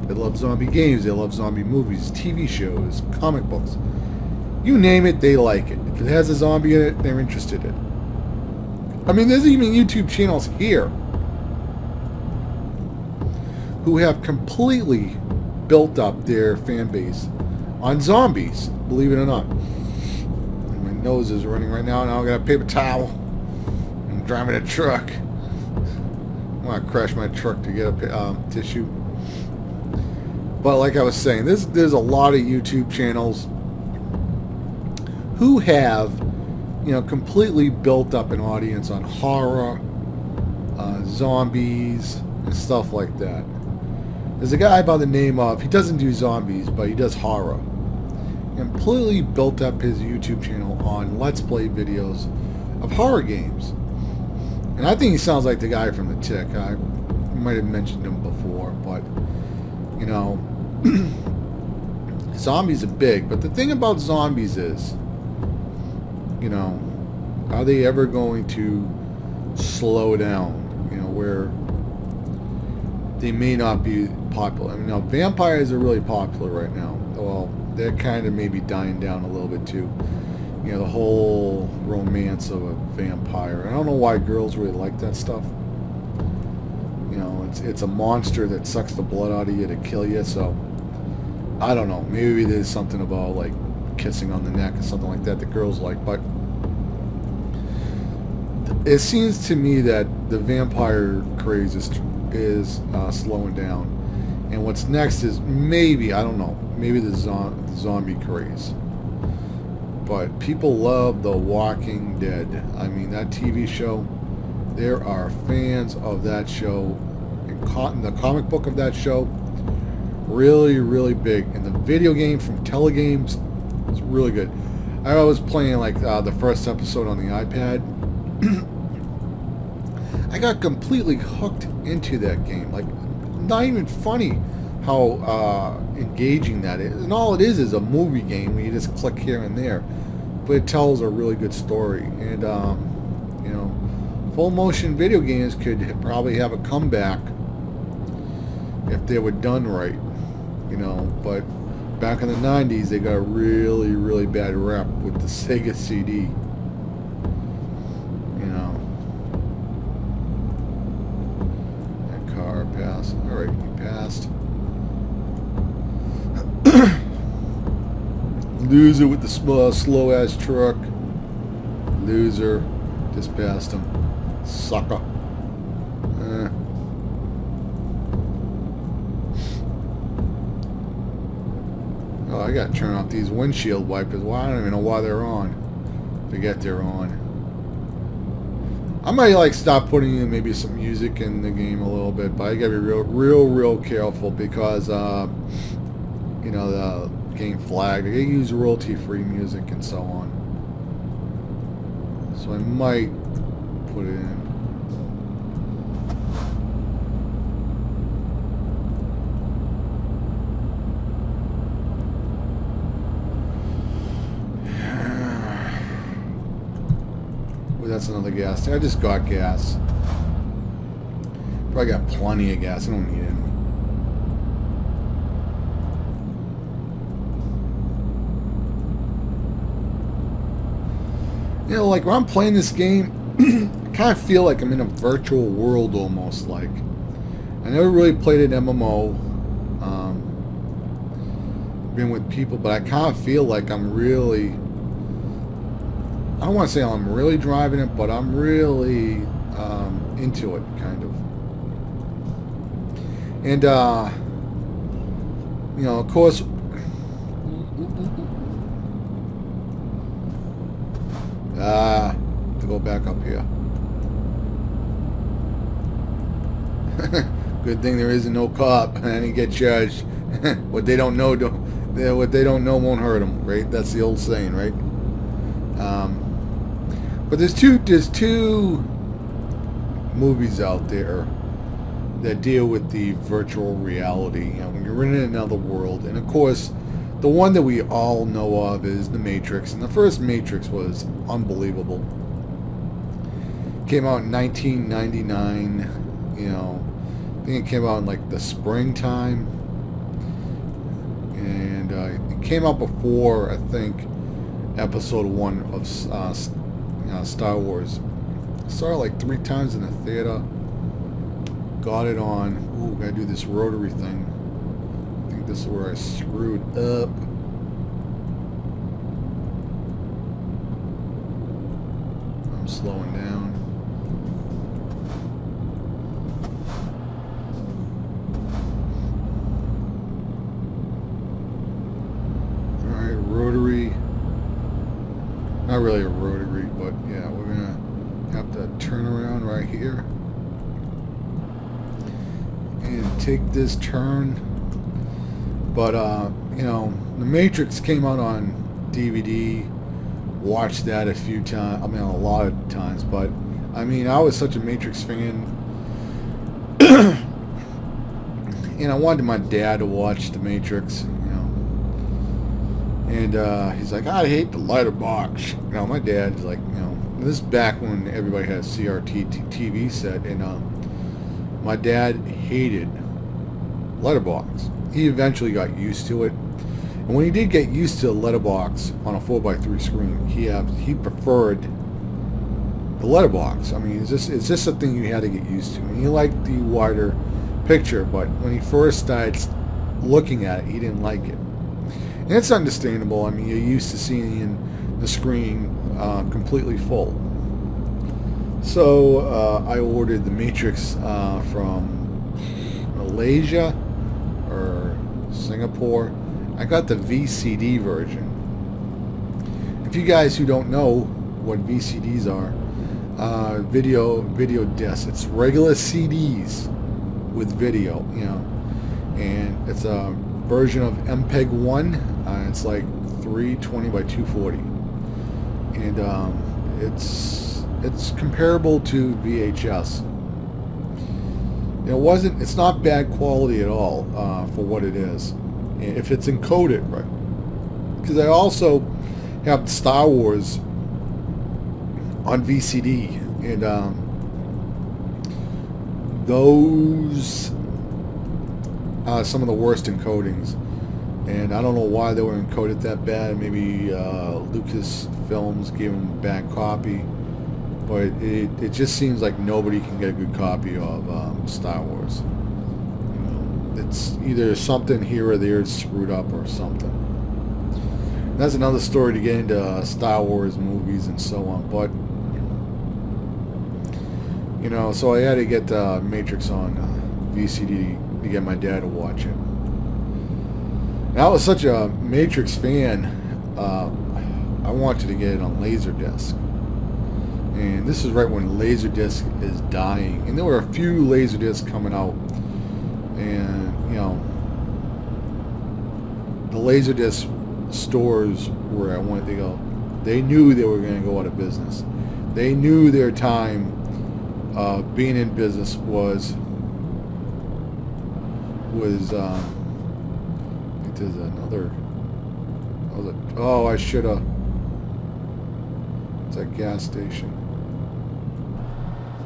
They love zombie games, they love zombie movies, TV shows, comic books. You name it, they like it. If it has a zombie in it, they're interested in it. I mean, there's even YouTube channels here who have completely built up their fan base on zombies, believe it or not. My nose is running right now, and I got a paper towel. I'm driving a truck. I want to crash my truck to get a tissue. But like I was saying, there's a lot of YouTube channels who have, you know, completely built up an audience on horror, zombies, and stuff like that. There's a guy by the name of, he doesn't do zombies, but he does horror. Completely built up his YouTube channel on Let's Play videos of horror games. And I think he sounds like the guy from The Tick. I might have mentioned him before, but, you know, zombies are big. But the thing about zombies is, you know, are they ever going to slow down? You know, where they may not be popular. I mean, now vampires are really popular right now. Well, they're kind of maybe dying down a little bit too. You know, the whole romance of a vampire. I don't know why girls really like that stuff. You know, it's a monster that sucks the blood out of you to kill you. So I don't know. Maybe there's something about like kissing on the neck or something like that girls like. But it seems to me that the vampire craze is slowing down, and what's next is maybe, I don't know, maybe the zombie craze. But people love The Walking Dead. I mean, that TV show, there are fans of that show, and the comic book of that show, really, really big. And the video game from Telegames is really good. I was playing like the first episode on the iPad. I got completely hooked into that game. Like, not even funny how engaging that is. And all it is a movie game where you just click here and there. But it tells a really good story. And, you know, full motion video games could probably have a comeback if they were done right. You know, but back in the 90s, they got a really, really bad rep with the Sega CD. Pass. Alright, he passed. Loser with the slow-ass truck. Loser. Just passed him. Sucker. Oh, I gotta turn off these windshield wipers. Well, I don't even know why they're on. Forget they're on. I might like stop putting in maybe some music in the game a little bit, but I gotta be real careful because you know, the game flagged. They use royalty-free music and so on. So I might put it in. That's another gas tank. I just got gas. Probably got plenty of gas. I don't need any. You know, like when I'm playing this game, I kind of feel like I'm in a virtual world almost. Like, I never really played an MMO. Been with people, but I kind of feel like I'm really, I don't want to say I'm really driving it, but I'm really into it, kind of. And, you know, of course, to go back up here. Good thing there isn't no cop. I didn't get charged. What they don't know, what they don't know won't hurt them, right? That's the old saying, right? But there's two movies out there that deal with the virtual reality. You know, when you're in another world, and of course, the one that we all know of is The Matrix, and the first Matrix was unbelievable. Came out in 1999. You know, I think it came out in like the springtime, and it came out before, I think, Episode 1 of Star Wars. Saw it like 3 times in the theater. Got it on. Ooh, gotta do this rotary thing. I think this is where I screwed up. I'm slowing down. Alright, rotary. not really a rotary, but yeah, we're gonna have to turn around right here and take this turn. But you know, The Matrix came out on DVD. Watched that a few times. I mean, a lot of times. But I mean, I was such a Matrix fan, and I wanted my dad to watch The Matrix. You know, and he's like, I hate the lighter box. You know, my dad's like, you know, this is back when everybody had a CRT TV set, and my dad hated letterbox. He eventually got used to it, and when he did get used to the letterbox on a 4x3 screen, he preferred the letterbox. I mean, it's just something you had to get used to. And he liked the wider picture, but when he first started looking at it, he didn't like it. And it's understandable. I mean, you're used to seeing the screen completely full. So I ordered The Matrix from Malaysia or Singapore. I got the VCD version. If you guys who don't know what VCDs are, video discs. It's regular CDs with video, you know, and it's a version of MPEG-1. It's like 320 by 240, and it's comparable to VHS. It's not bad quality at all for what it is, if it's encoded right. Because I also have Star Wars on VCD, and those are some of the worst encodings. And I don't know why they were encoded that bad. Maybe Lucasfilms gave them a bad copy. But it just seems like nobody can get a good copy of Star Wars. You know, it's either something here or there screwed up or something. And that's another story to get into Star Wars movies and so on. But you know, so I had to get Matrix on VCD to get my dad to watch it. And I was such a Matrix fan, I wanted to get it on LaserDisc. And this is right when LaserDisc is dying. And there were a few LaserDiscs coming out. And, you know, the LaserDisc stores where I wanted to go, they knew they were going to go out of business. They knew their time being in business was I think there's another, oh, I should have, it's a gas station.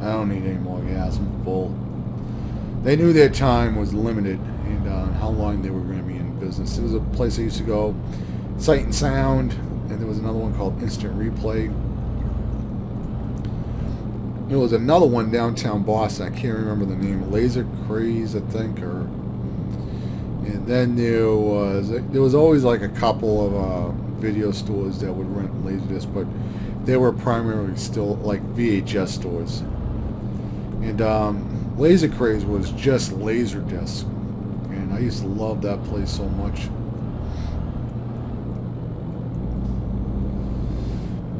I don't need any more gas, I'm full. They knew their time was limited and how long they were going to be in business. There was a place I used to go, Sight and Sound, and there was another one called Instant Replay. There was another one downtown Boston, I can't remember the name, Laser Craze, I think, or... And then there was always like a couple of video stores that would rent LaserDisc, but they were primarily still like VHS stores. And Laser Craze was just LaserDisc, and I used to love that place so much.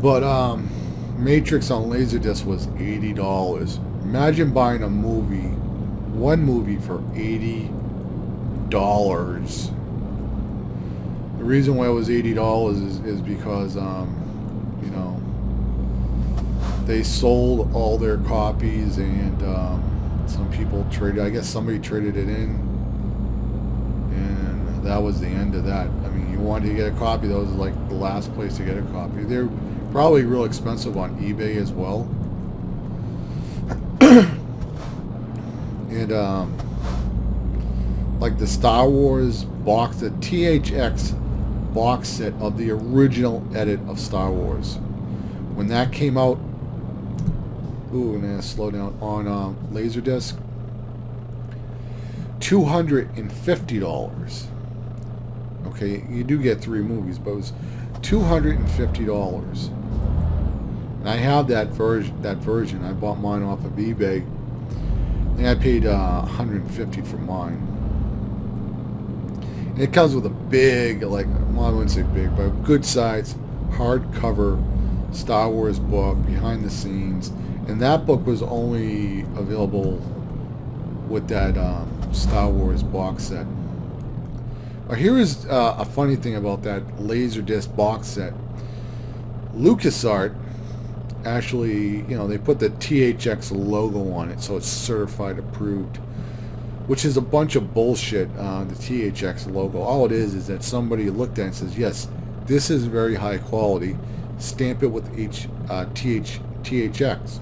But Matrix on LaserDisc was $80. Imagine buying a movie, one movie for $80. The reason why it was $80 is because you know, they sold all their copies, and some people traded, I guess somebody traded it in, and that was the end of that. I mean, you wanted to get a copy, that was like the last place to get a copy. They're probably real expensive on eBay as well. And like the Star Wars box, the THX box set of the original edit of Star Wars, when that came out, ooh, and then slow down, on LaserDisc, $250. Okay, you do get 3 movies, but it was $250. And I have that version. I bought mine off of eBay, and I paid $150 for mine. And it comes with a big, like, well, I wouldn't say big, but a good size hardcover Star Wars book, behind the scenes, and that book was only available with that Star Wars box set. Here is a funny thing about that LaserDisc box set. LucasArts actually, you know, they put the THX logo on it, so it's certified approved, which is a bunch of bullshit. The THX logo, all it is that somebody looked at it and says, yes, this is very high quality, stamp it with THX.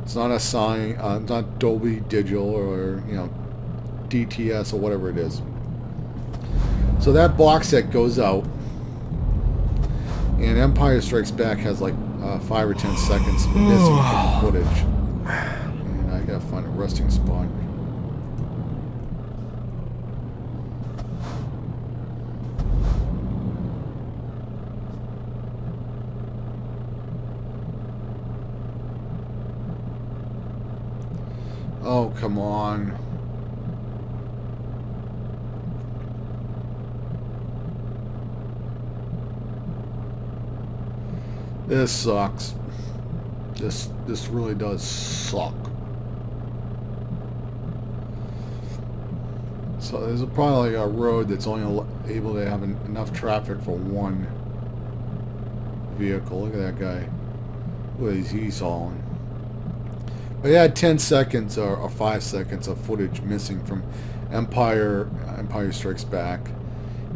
It's not a sign, not Dolby Digital or, you know, DTS or whatever it is. So that box set goes out, and Empire Strikes Back has like 5 or 10 seconds missing from the footage. And I gotta find a resting spot. Oh, come on. This sucks. This really does suck. So there's probably a road that's only able to have enough traffic for one vehicle. Look at that guy. What is he hauling? But he had 10 seconds or 5 seconds of footage missing from Empire Strikes Back,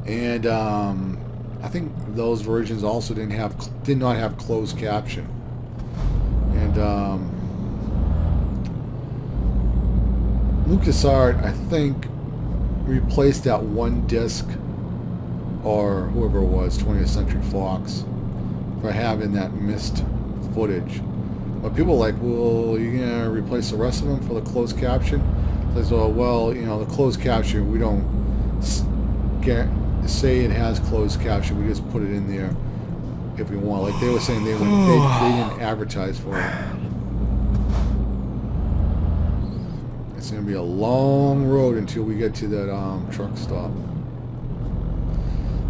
and I think those versions also did not have closed caption. And LucasArts, I think, replaced that one disc, or whoever it was, 20th Century Fox, for having that missed footage. But people are like, well, you're going to replace the rest of them for the closed caption? So, well, you know, the closed caption, we don't say it has closed caption, we just put it in there if we want. Like they were saying, they didn't advertise for it. It's going to be a long road until we get to that truck stop.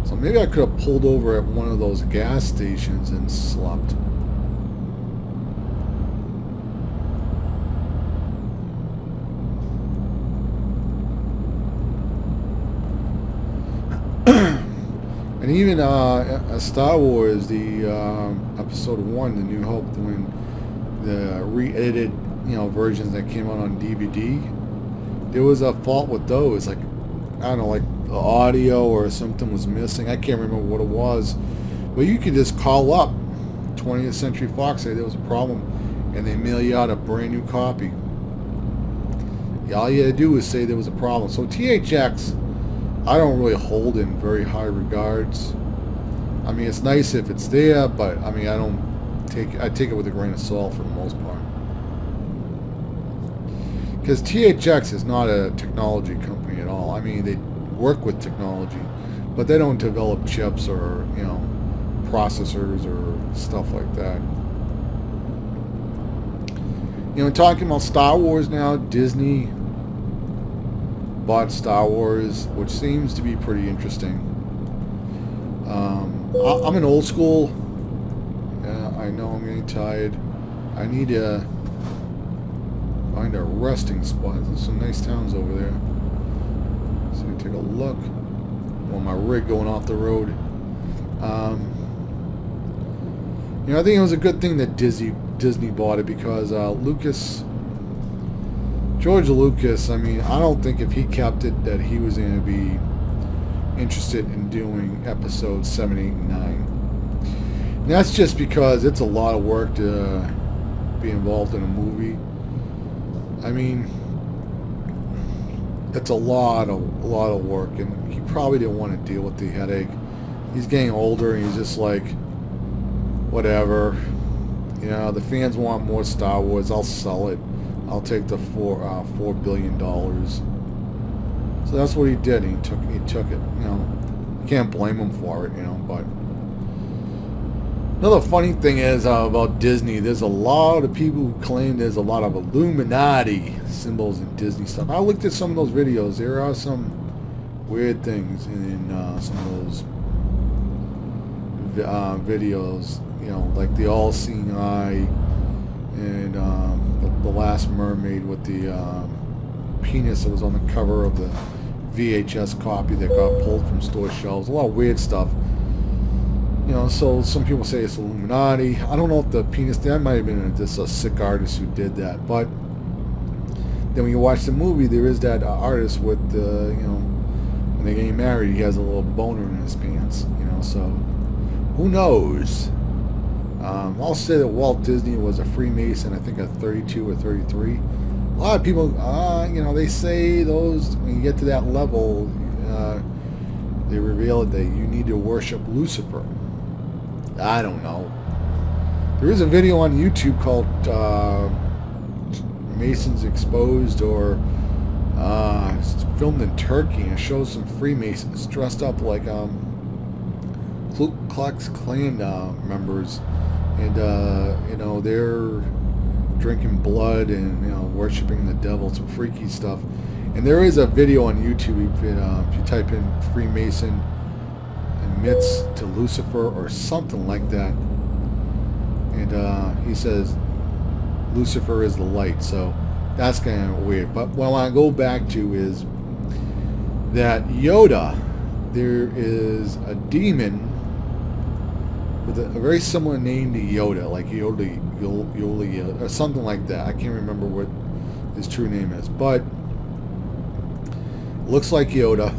So maybe I could have pulled over at one of those gas stations and slept. And even Star Wars, the Episode 1, The New Hope, when the re-edited, you know, versions that came out on DVD, there was a fault with those. Like, I don't know, like the audio or something was missing. I can't remember what it was. But you could just call up 20th Century Fox, say there was a problem, and they mail you out a brand new copy. All you had to do was say there was a problem. So THX, I don't really hold in very high regards. I mean, it's nice if it's there, but I mean, I take it with a grain of salt for the most part. Because THX is not a technology company at all. I mean, they work with technology, but they don't develop chips or, you know, processors or stuff like that. You know, talking about Star Wars now, Disney bought Star Wars, which seems to be pretty interesting. I'm an old school. I know I'm getting tired. I need to find a resting spot. There's some nice towns over there. So we take a look. Well, my rig going off the road. You know, I think it was a good thing that Disney bought it, because George Lucas, I mean, I don't think if he kept it that he was going to be interested in doing episodes 7, 8, and 9. And that's just because it's a lot of work to be involved in a movie. I mean, it's a lot of work, and he probably didn't want to deal with the headache. He's getting older, and he's just like, whatever. You know, the fans want more Star Wars. I'll sell it. I'll take the $4 billion. So that's what he did. He took it. You know, you can't blame him for it. You know, but another funny thing is about Disney. There's a lot of people who claim there's a lot of Illuminati symbols in Disney stuff. I looked at some of those videos. There are some weird things in some of those videos you know, like the All-Seeing Eye and the Last Mermaid with the penis that was on the cover of the VHS copy that got pulled from store shelves. A lot of weird stuff. You know, so some people say it's Illuminati. I don't know if the penis, that might have been just a sick artist who did that. But then when you watch the movie, there is that artist with, you know, when they get married, he has a little boner in his pants. You know, so who knows? I'll say that Walt Disney was a Freemason, I think at 32 or 33. A lot of people, you know, they say those, when you get to that level, they reveal that you need to worship Lucifer. I don't know. There is a video on YouTube called Masons Exposed, or it's filmed in Turkey, and it shows some Freemasons dressed up like Ku Klux Klan members, and you know, they're drinking blood and, you know, worshiping the devil, some freaky stuff. And there is a video on YouTube if you type in Freemason admits to Lucifer or something like that, and he says Lucifer is the light. So that's kind of weird. But what I want to go back to is that Yoda, there is a demon with a very similar name to Yoda, like Yoda or something like that. I can't remember what his true name is, but looks like Yoda.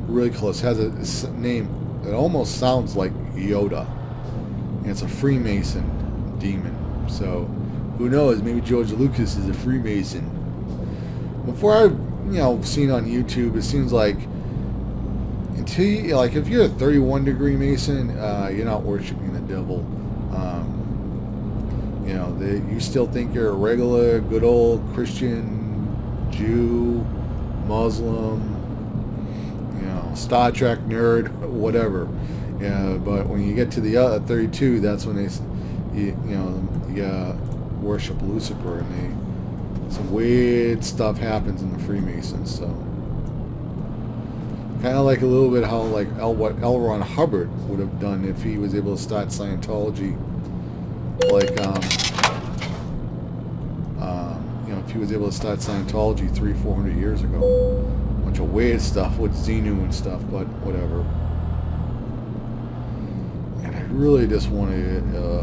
Really close. Has a name that almost sounds like Yoda, and it's a Freemason demon. So who knows? Maybe George Lucas is a Freemason. Before I've, you know, seen on YouTube, it seems like until you, like, if you're a 31 degree Mason, you're not worshiping the devil. You know, you still think you're a regular, good old Christian, Jew, Muslim, you know, Star Trek nerd, whatever. Yeah, but when you get to the other 32, that's when you worship Lucifer, and some weird stuff happens in the Freemasons. So kind of like a little bit how like what L. Ron Hubbard would have done if he was able to start Scientology, like you know, if he was able to start Scientology 300-400 years ago. A bunch of weird stuff with Xenu and stuff, but whatever. And I really just want to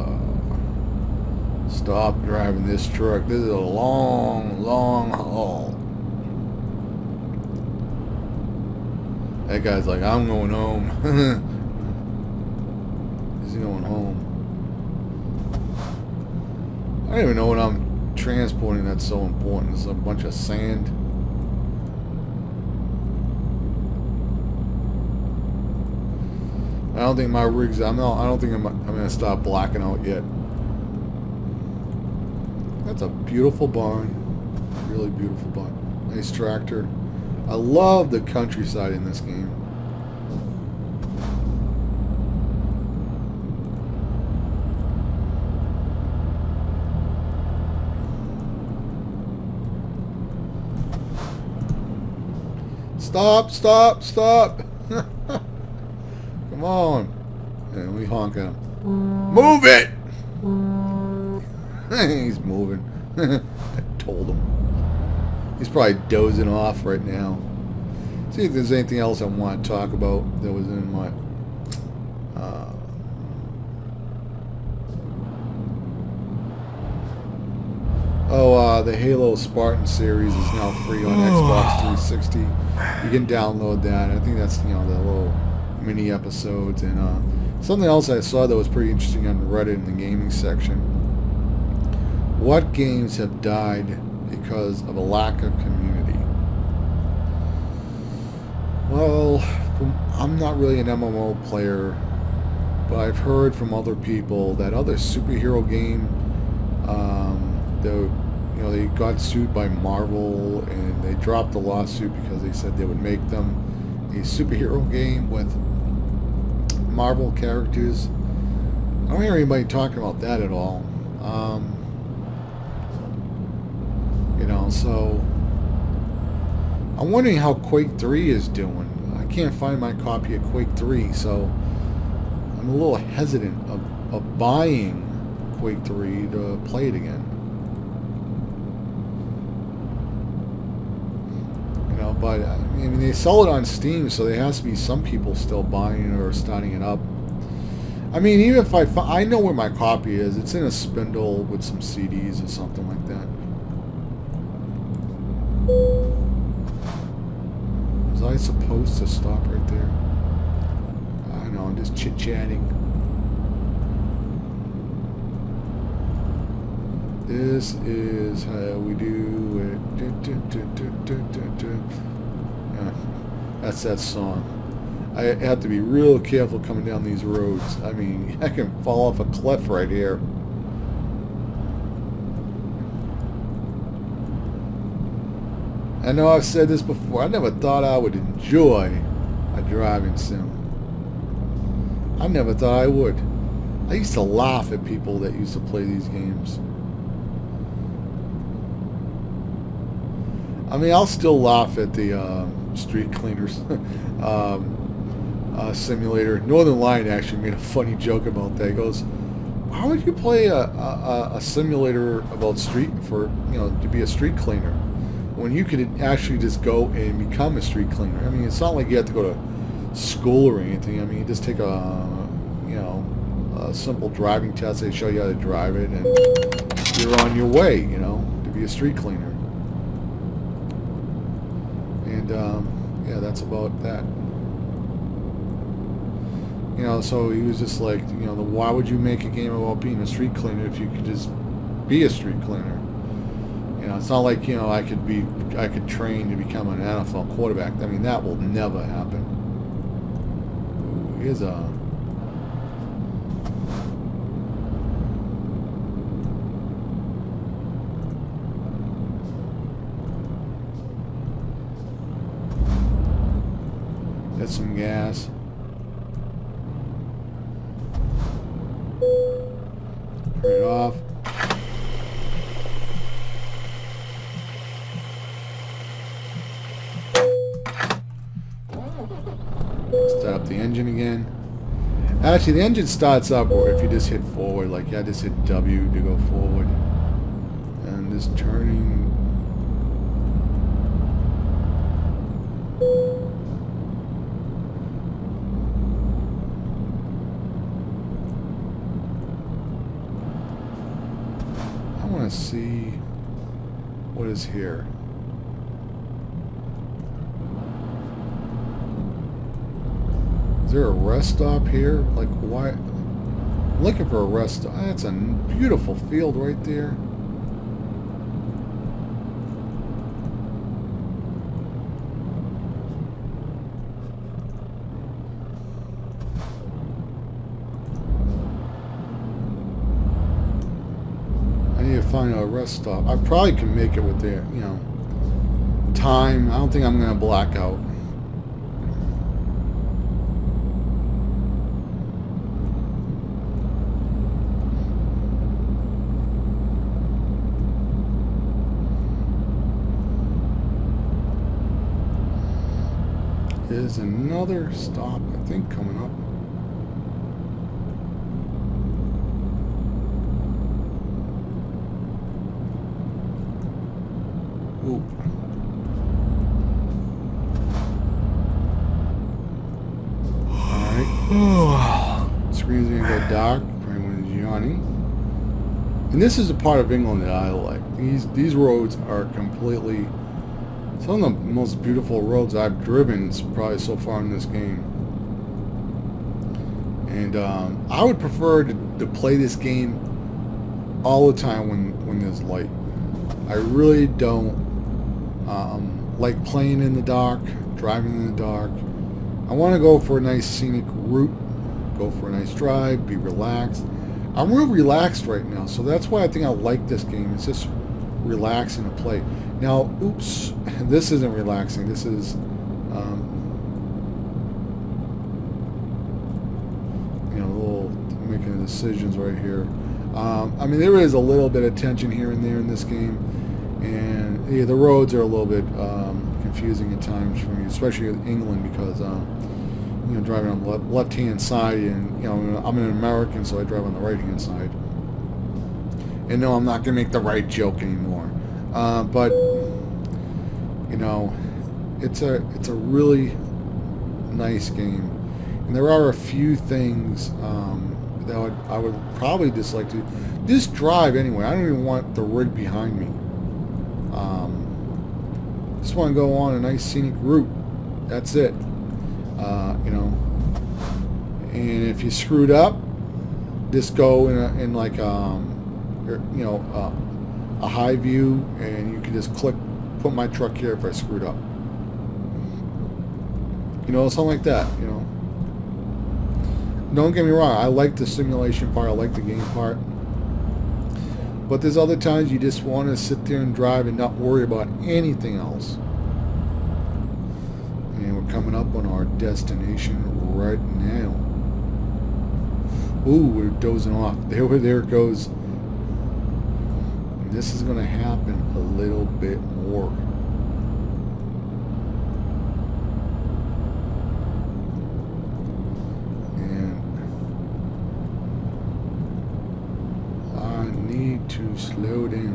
stop driving this truck. This is a long, long haul. That guy's like, I'm going home. He's going home. I don't even know what I'm transporting that's so important. It's a bunch of sand. I don't think my rig's, I don't think I'm gonna stop blacking out yet. That's a beautiful barn. Really beautiful barn. Nice tractor. I love the countryside in this game. Stop, stop, stop. Come on. And we honk at him. Move it! He's moving. I told him. He's probably dozing off right now. See if there's anything else I want to talk about that was in my... the Halo Spartan series is now free on Xbox 360. You can download that. I think that's, you know, the little mini episodes. And something else I saw that was pretty interesting on Reddit in the gaming section. What games have died because of a lack of community? Well, I'm not really an MMO player, but I've heard from other people that other superhero game, they got sued by Marvel, and they dropped the lawsuit because they said they would make them a superhero game with Marvel characters. I don't hear anybody talking about that at all. You know, so I'm wondering how Quake 3 is doing. I can't find my copy of Quake 3, so I'm a little hesitant of buying Quake 3 to play it again. You know, but I mean, they sell it on Steam, so there has to be some people still buying it or starting it up. I mean, even if I know where my copy is, it's in a spindle with some CDs or something like that. Was I supposed to stop right there? I know, I'm just chit-chatting. This is how we do it. Yeah, that's that song. I have to be real careful coming down these roads. I mean, I can fall off a cliff right here. I know I've said this before. I never thought I would enjoy a driving sim. I never thought I would. I used to laugh at people that used to play these games. I mean, I'll still laugh at the street cleaners simulator. Northern Lion actually made a funny joke about that. He goes, "Why would you play a simulator about street for, you know, to be a street cleaner when you could actually just go and become a street cleaner? I mean, it's not like you have to go to school or anything. I mean, you just take a simple driving test. They show you how to drive it, and you're on your way, you know, to be a street cleaner." And yeah, that's about that. You know, so he was just like, you know, why would you make a game about being a street cleaner if you could just be a street cleaner? You know, it's not like, you know, I could train to become an NFL quarterback. I mean, that will never happen. Ooh, here's a... Get some gas. Turn it off. Start up the engine again. Actually, the engine starts up or if you just hit forward. Like, I just hit W to go forward. And this turning... I want to see what is here. Is there a rest stop here? Like, why? I'm looking for a rest stop. That's a beautiful field right there. Find a rest stop. I probably can make it with the, you know, time. I don't think I'm going to black out. There's another stop, I think, coming up. Ooh. Alright. Screen's gonna go dark. Everyone's yawning. And this is a part of England that I like. These roads are completely... Some of the most beautiful roads I've driven probably so far in this game. And I would prefer to play this game all the time when there's light. I really don't like playing in the dark, driving in the dark. I want to go for a nice scenic route, go for a nice drive, be relaxed. I'm real relaxed right now, so that's why I think I like this game. It's just relaxing to play. Now, oops, this isn't relaxing. This is you know, a little making decisions right here. I mean, there is a little bit of tension here and there in this game, and yeah, the roads are a little bit confusing at times for me, especially in England, because driving on the left-hand side, and I'm an American, so I drive on the right-hand side. And no, I'm not gonna make the right joke anymore. But it's a really nice game, and there are a few things that I would probably dislike to just drive anyway. I don't even want the rig behind me. Just want to go on a nice scenic route. That's it. And if you screwed up, just go in like a high view, and you can just put my truck here if I screwed up. Something like that. Don't get me wrong, I like the simulation part, I like the game part. But there's other times you just want to sit there and drive and not worry about anything else. And we're coming up on our destination right now. Ooh, we're dozing off. There it goes. And this is going to happen a little bit more. To slow down.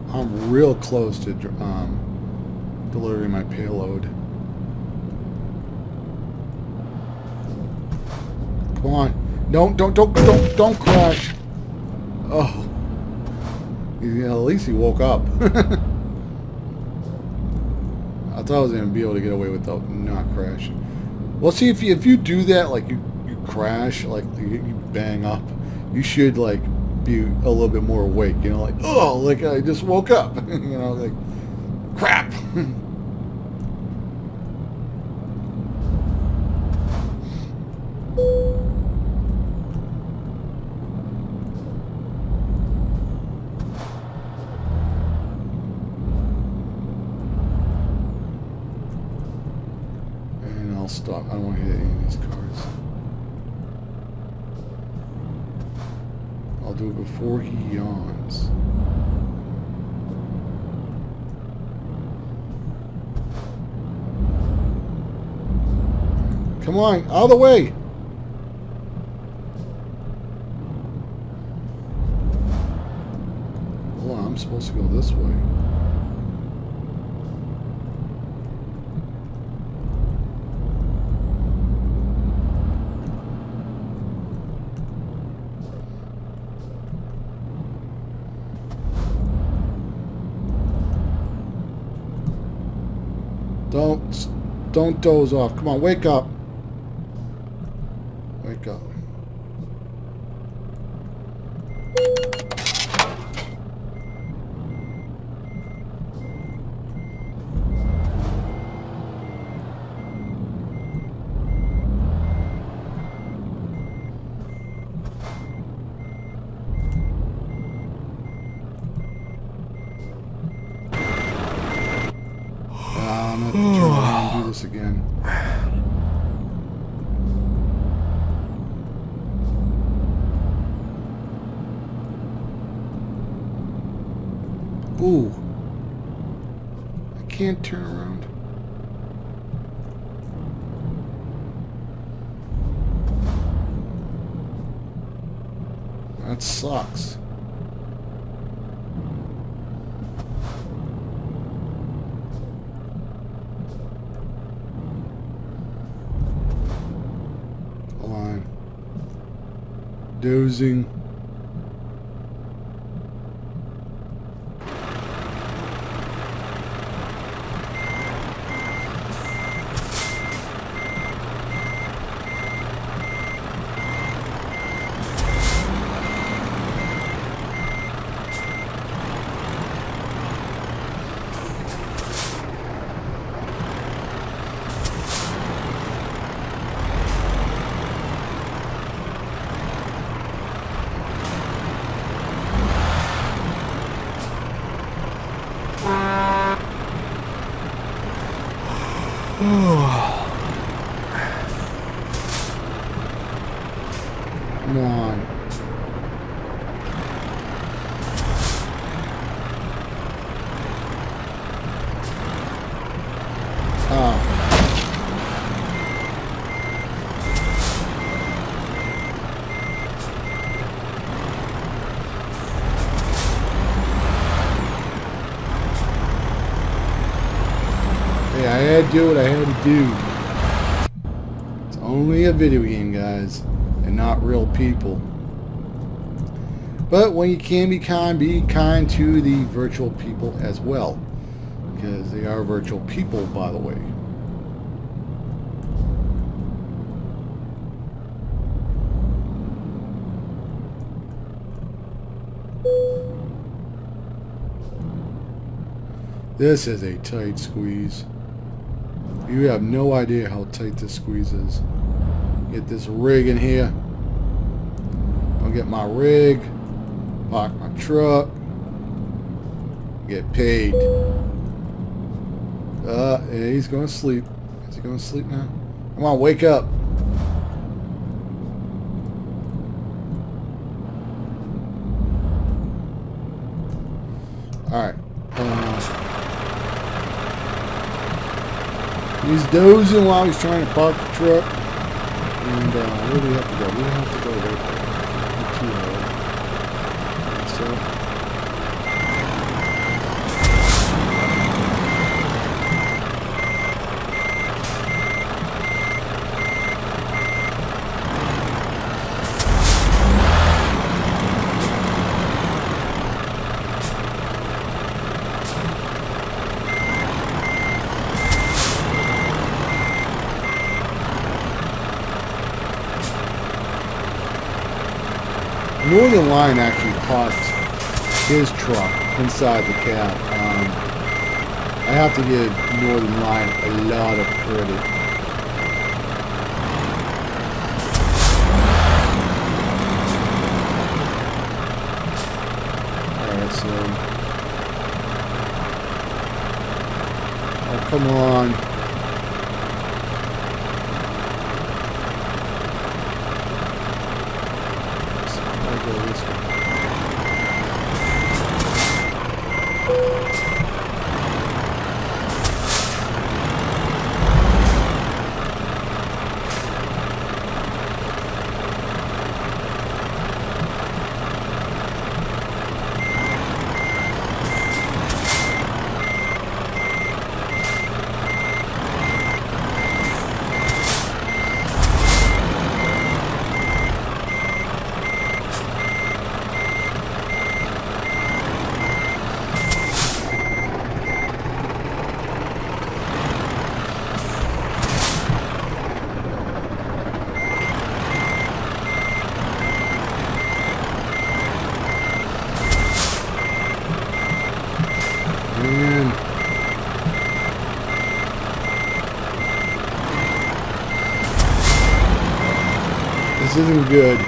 I'm real close to delivering my payload. Come on. Don't crash. Oh. At least he woke up. I thought I was going to be able to get away without not crashing. Well, see, if you do that, like you crash, like you bang up, you should like be a little bit more awake, like, oh, like I just woke up, like, crap. And I'll stop. I don't want to hit any of these cars. I'll do it before he yawns. Come on, out of the way! Hold on, I'm supposed to go this way. Don't doze off. Come on, wake up. Wake up. I'm going to turn around and do this again. Ooh. I can't turn around. That sucks. Hold on. Dozing. Come on. Oh. Hey, I had to do what I had to do. It's only a video game, guys, and not real people. But when you can be kind to the virtual people as well. Because they are virtual people, by the way. This is a tight squeeze. You have no idea how tight this squeeze is. Get this rig in here. I'll get my rig. Park my truck. Get paid. Yeah, he's going to sleep. Is he going to sleep now? Come on, wake up. Alright. He's dozing while he's trying to park the truck. And where do we have to go? We have to go right there. So. Northern Line actually parked his truck inside the cab. I have to give Northern Line a lot of credit. Alright, so... Oh, come on. This isn't good.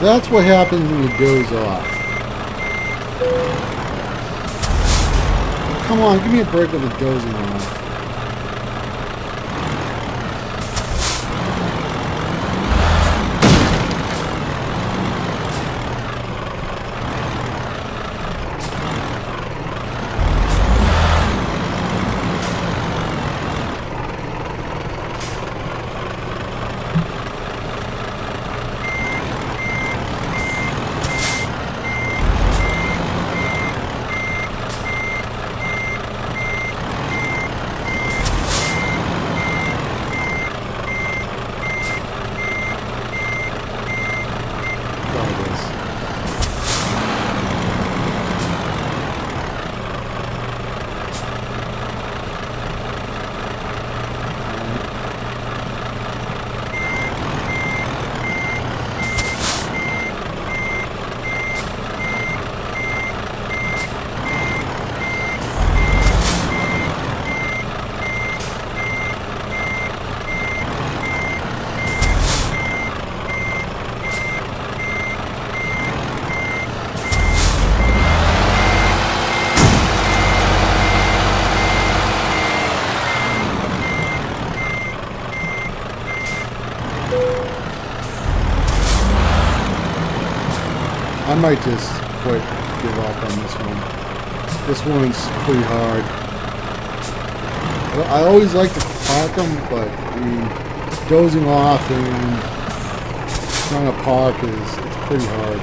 That's what happens when you doze off. Come on, give me a break with the dozing off. I might just quit, give up on this one. This one's pretty hard. I always like to park them, but dozing off and trying to park it's pretty hard.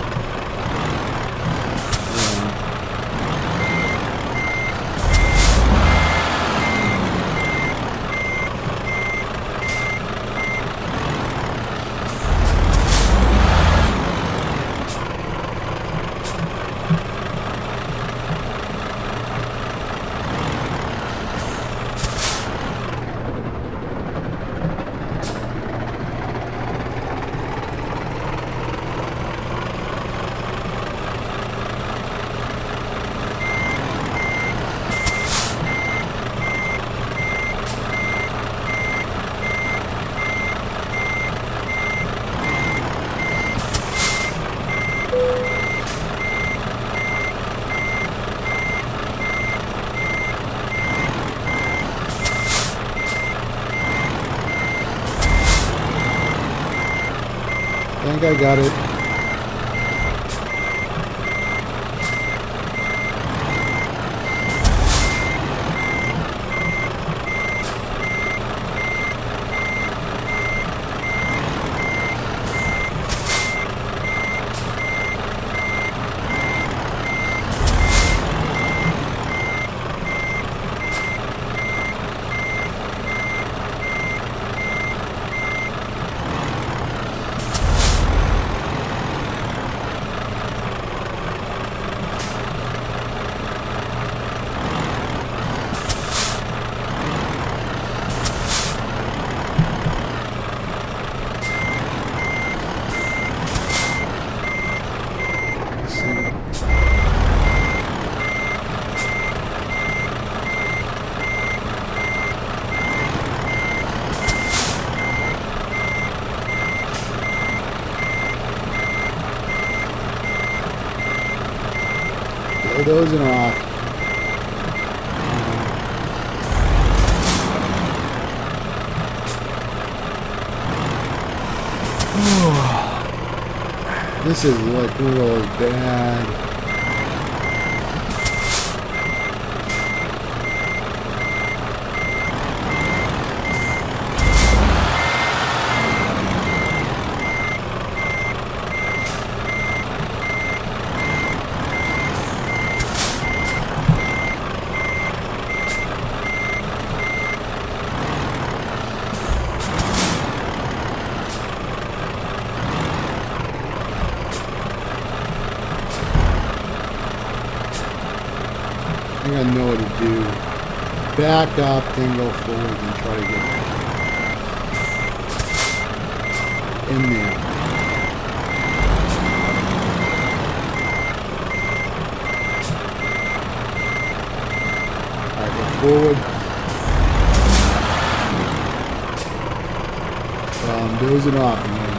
I think I got it. Those are off. This is like really bad. I think I know what to do. Back up, then go forward and try to get in there. Alright, go forward. Dozing off, man.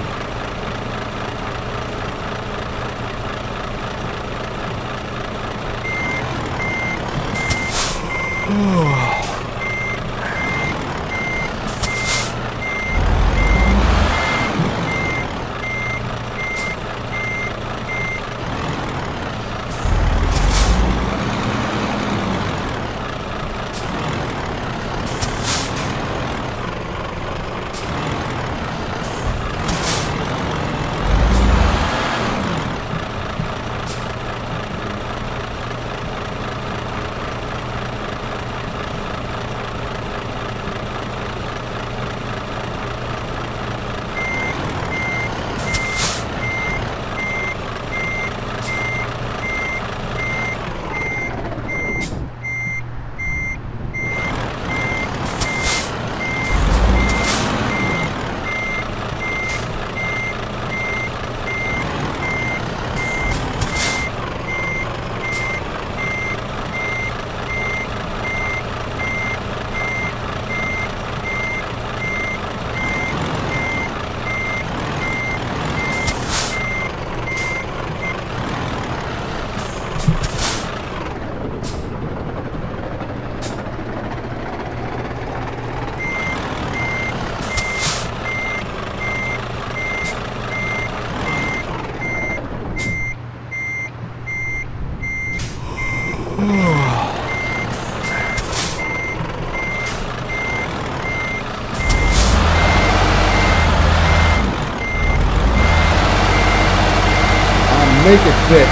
make it fit.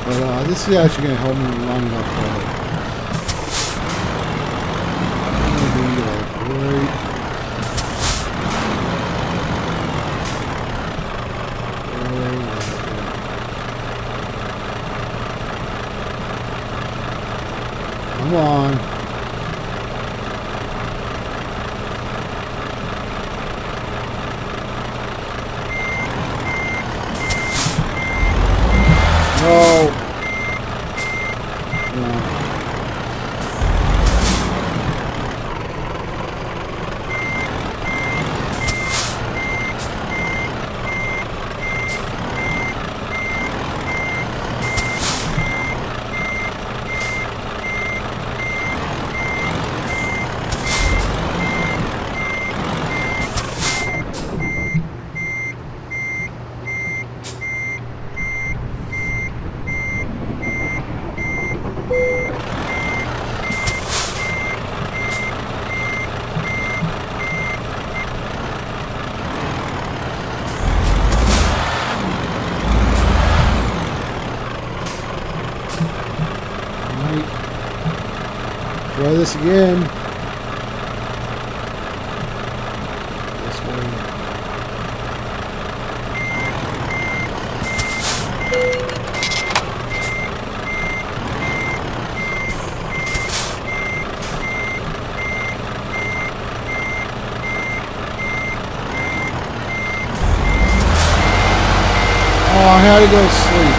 But this is actually going to help me line it up better. Come on. No. Try this again. This way. Oh, I had to go to sleep.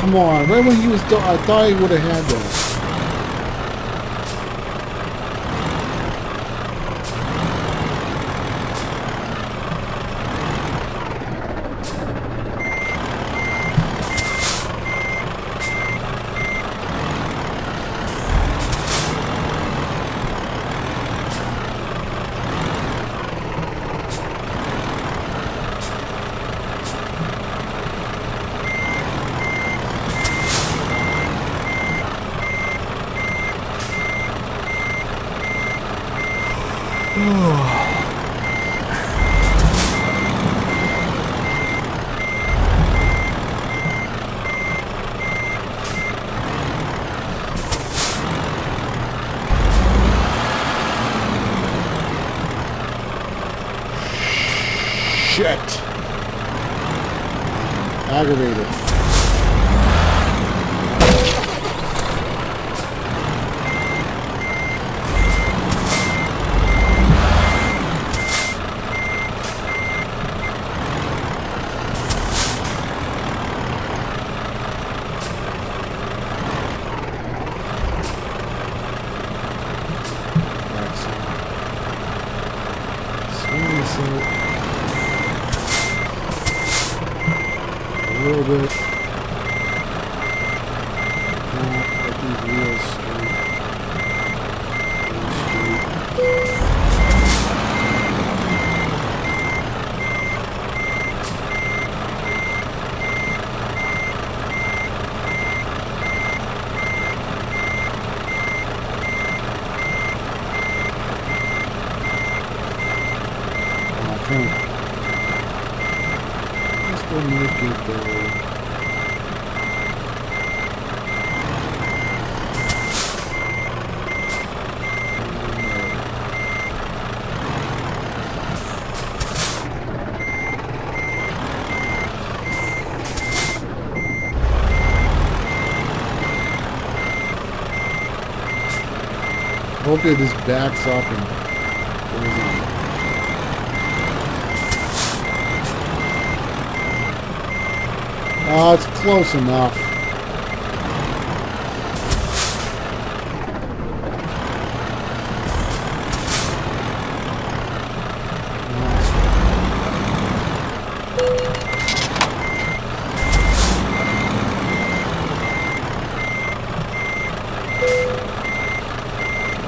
Come on, right when he was done, I thought he would have had that. Shit. Aggravated. A little bit. Let these wheels straight. We'll make it go. Hopefully this backs up and goes on. Oh, it's close enough.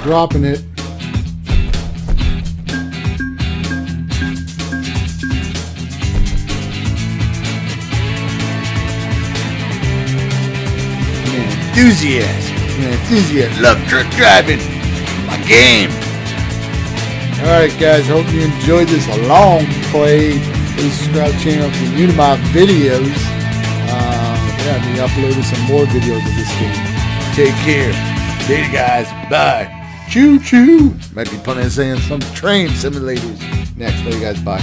Dropping it. Enthusiast. An enthusiast. Love truck driving. my game. Alright guys, hope you enjoyed this long play. Please subscribe to the channel if you're new to my videos. Yeah, me uploading some more videos of this game. Take care. Later, guys. Bye. Choo choo! Might be funny saying some train simulators. Next, later guys, bye.